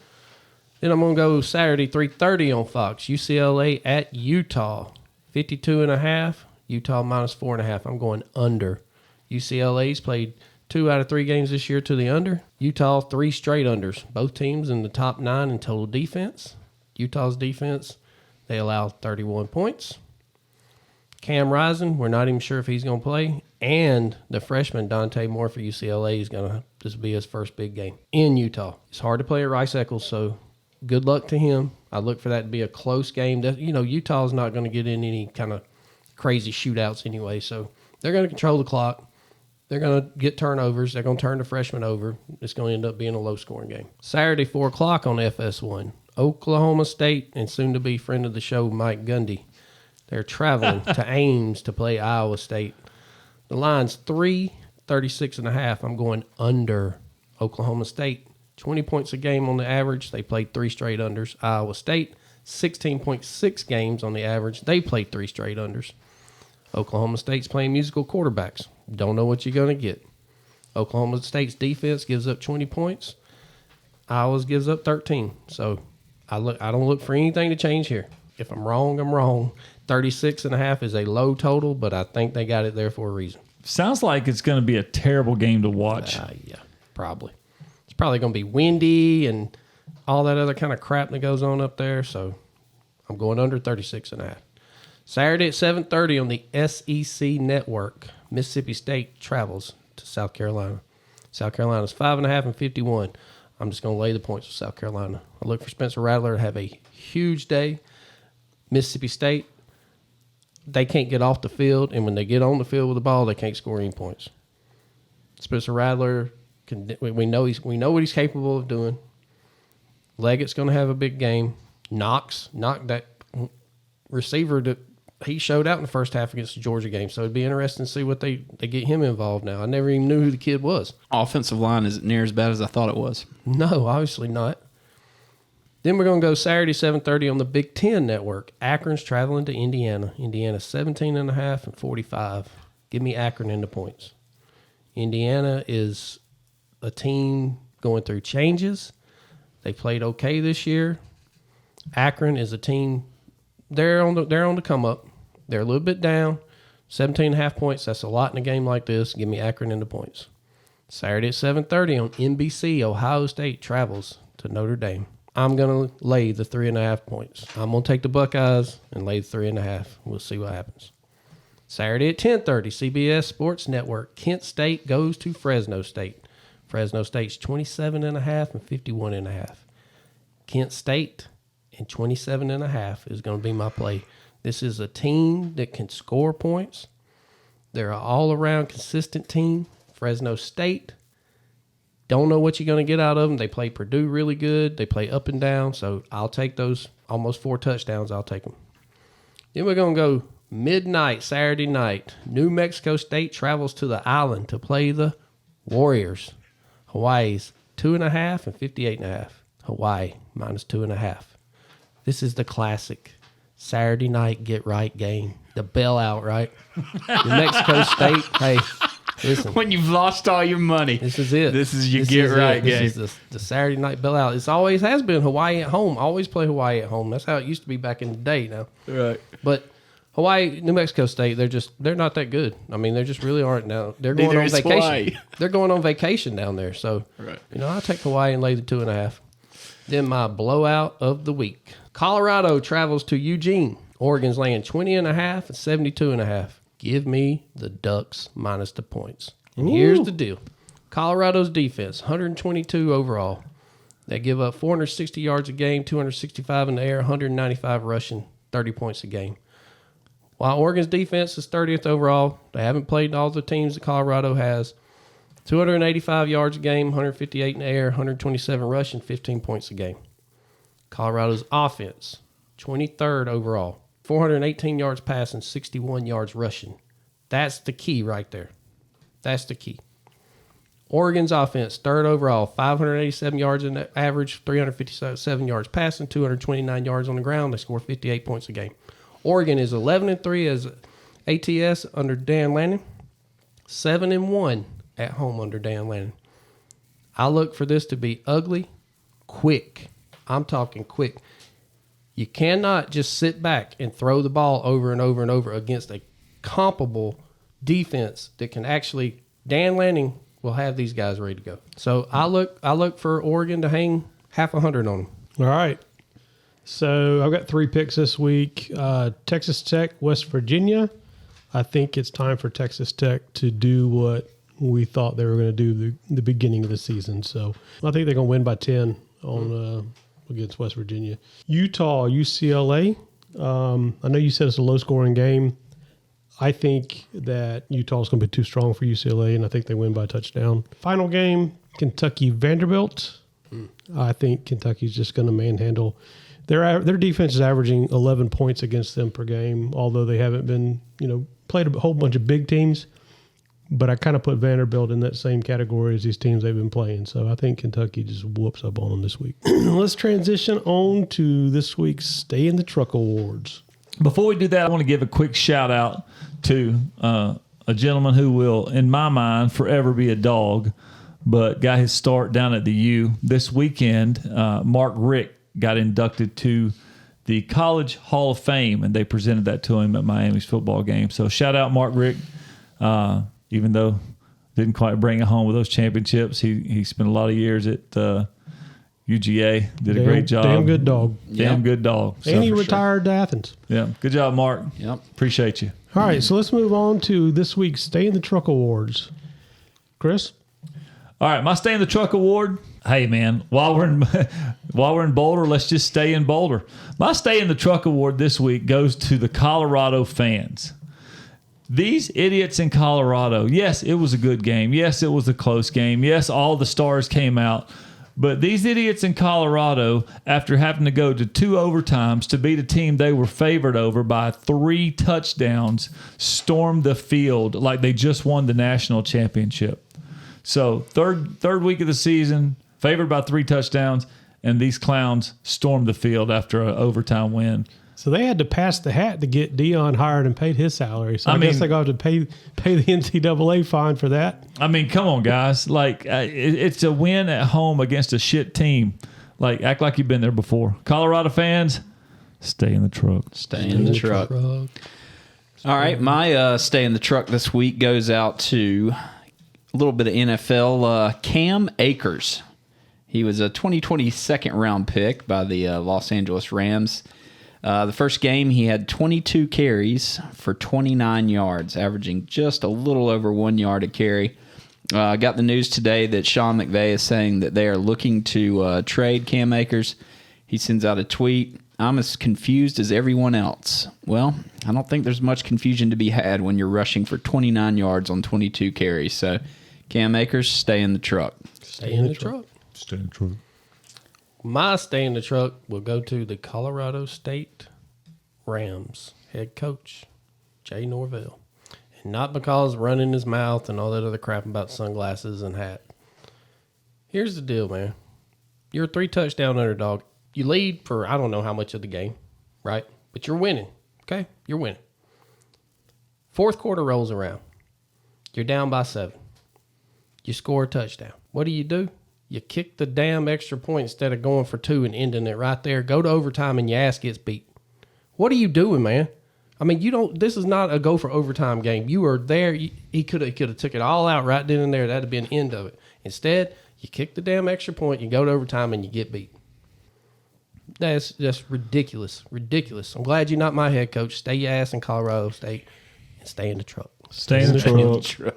Then I'm going to go Saturday, 3:30 on Fox. UCLA at Utah, 52.5. Utah minus 4.5. I'm going under. UCLA's played 2 out of 3 games this year to the under. Utah, 3 straight unders. Both teams in the top 9 in total defense. Utah's defense, they allow 31 points. Cam Rising, we're not even sure if he's going to play. And the freshman, Dante Moore for UCLA, is going to just be his first big game in Utah. It's hard to play at Rice-Eccles, so good luck to him. I look for that to be a close game. Utah's not going to get in any kind of crazy shootouts anyway, so they're going to control the clock. They're going to get turnovers. They're going to turn the freshmen over. It's going to end up being a low-scoring game. Saturday, 4 o'clock on FS1. Oklahoma State and soon-to-be friend of the show, Mike Gundy. They're traveling to Ames to play Iowa State. The line's 36.5. I'm going under Oklahoma State. 20 points a game on the average. They played 3 straight unders. Iowa State, 16.6 games on the average. They played 3 straight unders. Oklahoma State's playing musical quarterbacks. Don't know what you're going to get. Oklahoma State's defense gives up 20 points. Iowa's gives up 13. So I don't look for anything to change here. If I'm wrong, I'm wrong. 36.5 is a low total, but I think they got it there for a reason. Sounds like it's going to be a terrible game to watch. Yeah, probably. It's probably going to be windy and all that other kind of crap that goes on up there. So I'm going under 36.5. Saturday at 7:30 on the SEC Network, Mississippi State travels to South Carolina. South Carolina's 5.5 and 51. I'm just going to lay the points with South Carolina. I look for Spencer Rattler to have a huge day. Mississippi State, they can't get off the field, and when they get on the field with the ball, they can't score any points. Spencer Rattler, we know what he's capable of doing. Leggett's going to have a big game. Knox, that receiver that he showed out in the first half against the Georgia game, so it'd be interesting to see what they get him involved now. I never even knew who the kid was. Offensive line isn't near as bad as I thought it was. No, obviously not. Then we're going to go Saturday, 7:30 on the Big Ten Network. Akron's traveling to Indiana. Indiana 17.5 and 45. Give me Akron in the points. Indiana is a team going through changes. They played okay this year. Akron is a team, they're on the come up. They're a little bit down. 17.5 points, that's a lot in a game like this. Give me Akron in the points. Saturday at 7:30 on NBC, Ohio State travels to Notre Dame. I'm going to lay the 3.5 points. I'm going to take the Buckeyes and lay the 3.5. We'll see what happens. Saturday at 10:30, CBS Sports Network. Kent State goes to Fresno State. Fresno State's 27.5 and 51.5. Kent State and 27.5 is going to be my play. This is a team that can score points. They're an all-around consistent team. Fresno State, don't know what you're going to get out of them. They play Purdue really good. They play up and down. So I'll take those almost 4 touchdowns. I'll take them. Then we're going to go midnight, Saturday night. New Mexico State travels to the island to play the Warriors. Hawaii's 2.5 and 58.5. Hawaii minus 2.5. This is the classic Saturday night get right game. The bailout, right? New Mexico State, hey. Listen, When you've lost all your money. this is it. This is your get right game. This is the Saturday night bailout. It's always has been Hawaii at home. Always play Hawaii at home. That's how it used to be back in the day now. Right. But Hawaii, New Mexico State, they're not that good. I mean, they just really aren't now. They're going Neither on is vacation. Hawaii. They're going on vacation down there. So, Right. I'll take Hawaii and lay the 2.5. Then my blowout of the week. Colorado travels to Eugene. Oregon's laying 20.5 and 72.5. Give me the Ducks minus the points. And here's the deal. Colorado's defense, 122 overall. They give up 460 yards a game, 265 in the air, 195 rushing, 30 points a game. While Oregon's defense is 30th overall, they haven't played all the teams that Colorado has. 285 yards a game, 158 in the air, 127 rushing, 15 points a game. Colorado's offense, 23rd overall. 418 yards passing, 61 yards rushing. That's the key right there. That's the key. Oregon's offense, 3rd overall, 587 yards in the average, 357 yards passing, 229 yards on the ground. They score 58 points a game. Oregon is 11-3 as ATS under Dan Lanning, 7-1 at home under Dan Lanning. I look for this to be ugly, quick. I'm talking quick. You cannot just sit back and throw the ball over and over and over against a comparable defense that can actually. Dan Lanning will have these guys ready to go. So I look for Oregon to hang 50 on them. All right. So I've got 3 picks this week. Texas Tech, West Virginia. I think it's time for Texas Tech to do what we thought they were going to do the beginning of the season. So I think they're going to win by 10 on against West Virginia. Utah, UCLA. I know you said it's a low-scoring game. I think that Utah is going to be too strong for UCLA, and I think they win by a touchdown. Final game, Kentucky Vanderbilt. I think Kentucky's just going to manhandle. Their defense is averaging 11 points against them per game, although they haven't been, played a whole bunch of big teams. But I kind of put Vanderbilt in that same category as these teams they've been playing. So I think Kentucky just whoops up on them this week. Let's transition on to this week's Stay in the Truck Awards. Before we do that, I want to give a quick shout out to a gentleman who will, in my mind, forever be a dog, but got his start down at the U. This weekend, Mark Richt got inducted to the College Hall of Fame, and they presented that to him at Miami's football game. So shout out Mark Richt. Even though didn't quite bring it home with those championships, he spent a lot of years at UGA. Did a great job. Damn good dog. Damn good dog. And he retired to Athens. Yeah. Good job, Mark. Yep. Appreciate you. All right, so let's move on to this week's Stay in the Truck Awards. Chris? All right, my Stay in the Truck Award. Hey, man, while we're in Boulder, let's just stay in Boulder. My Stay in the Truck Award this week goes to the Colorado fans. These idiots in Colorado, yes, it was a good game. Yes, it was a close game. Yes, all the stars came out. But these idiots in Colorado, after having to go to 2 overtimes to beat a team they were favored over by 3 touchdowns, stormed the field like they just won the national championship. So third week of the season, favored by 3 touchdowns, and these clowns stormed the field after an overtime win. So they had to pass the hat to get Dion hired and paid his salary. So I guess they got to pay the NCAA fine for that. I mean, come on, guys. Like, it's a win at home against a shit team. Like, act like you've been there before. Colorado fans, stay in the truck. Stay in the truck. All right, my Stay in the Truck this week goes out to a little bit of NFL. Cam Akers. He was a 2020 second-round pick by the Los Angeles Rams. The first game, he had 22 carries for 29 yards, averaging just a little over 1 yard a carry. Got the news today that Sean McVay is saying that they are looking to trade Cam Akers. He sends out a tweet, "I'm as confused as everyone else." Well, I don't think there's much confusion to be had when you're rushing for 29 yards on 22 carries. So, Cam Akers, stay in the truck. Stay in the truck. Stay in the truck. My Stay in the Truck will go to the Colorado State Rams head coach, Jay Norvell. And not because running his mouth and all that other crap about sunglasses and hat. Here's the deal, man. You're a 3-touchdown underdog. You lead for I don't know how much of the game, right? But you're winning, okay? You're winning. Fourth quarter rolls around. You're down by 7. You score a touchdown. What do? You kick the damn extra point instead of going for 2 and ending it right there. Go to overtime and your ass gets beat. What are you doing, man? I mean, this is not a go for overtime game. You were there. He could have took it all out right then and there. That'd have been the end of it. Instead, you kick the damn extra point, you go to overtime, and you get beat. That's just ridiculous. Ridiculous. I'm glad you're not my head coach. Stay your ass in Colorado State and stay in the truck. Stay in the truck.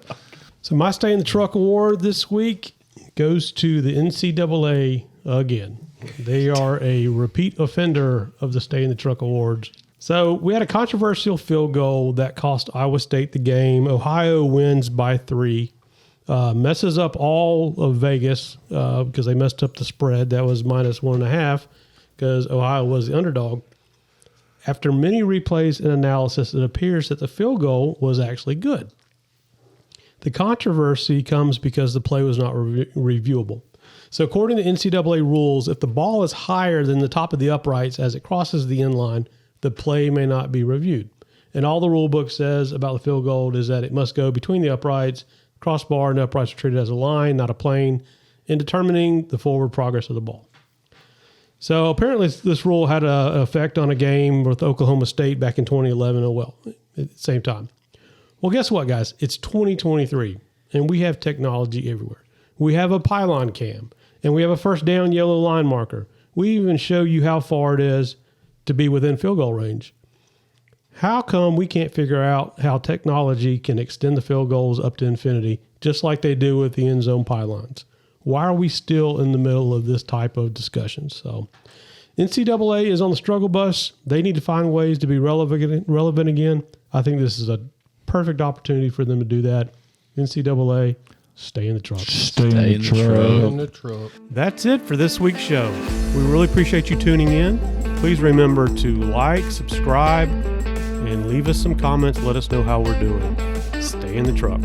So my Stay in the Truck Award this week goes to the NCAA again. They are a repeat offender of the Stay in the Truck Awards. So we had a controversial field goal that cost Iowa State the game. Ohio wins by 3. Messes up all of Vegas because they messed up the spread. That was -1.5 because Ohio was the underdog. After many replays and analysis, it appears that the field goal was actually good. The controversy comes because the play was not reviewable. So according to NCAA rules, if the ball is higher than the top of the uprights as it crosses the end line, the play may not be reviewed. And all the rule book says about the field goal is that it must go between the uprights. Crossbar and uprights are treated as a line, not a plane, in determining the forward progress of the ball. So apparently this rule had an effect on a game with Oklahoma State back in 2011 at the same time. Well, guess what, guys? It's 2023, and we have technology everywhere. We have a pylon cam, and we have a first down yellow line marker. We even show you how far it is to be within field goal range. How come we can't figure out how technology can extend the field goals up to infinity, just like they do with the end zone pylons? Why are we still in the middle of this type of discussion? So NCAA is on the struggle bus. They need to find ways to be relevant again. I think this is a perfect opportunity for them to do that. NCAA, stay in the truck. Stay in the truck. That's it for this week's show. We really appreciate you tuning in. Please remember to like, subscribe, and leave us some comments. Let us know how we're doing. Stay in the truck.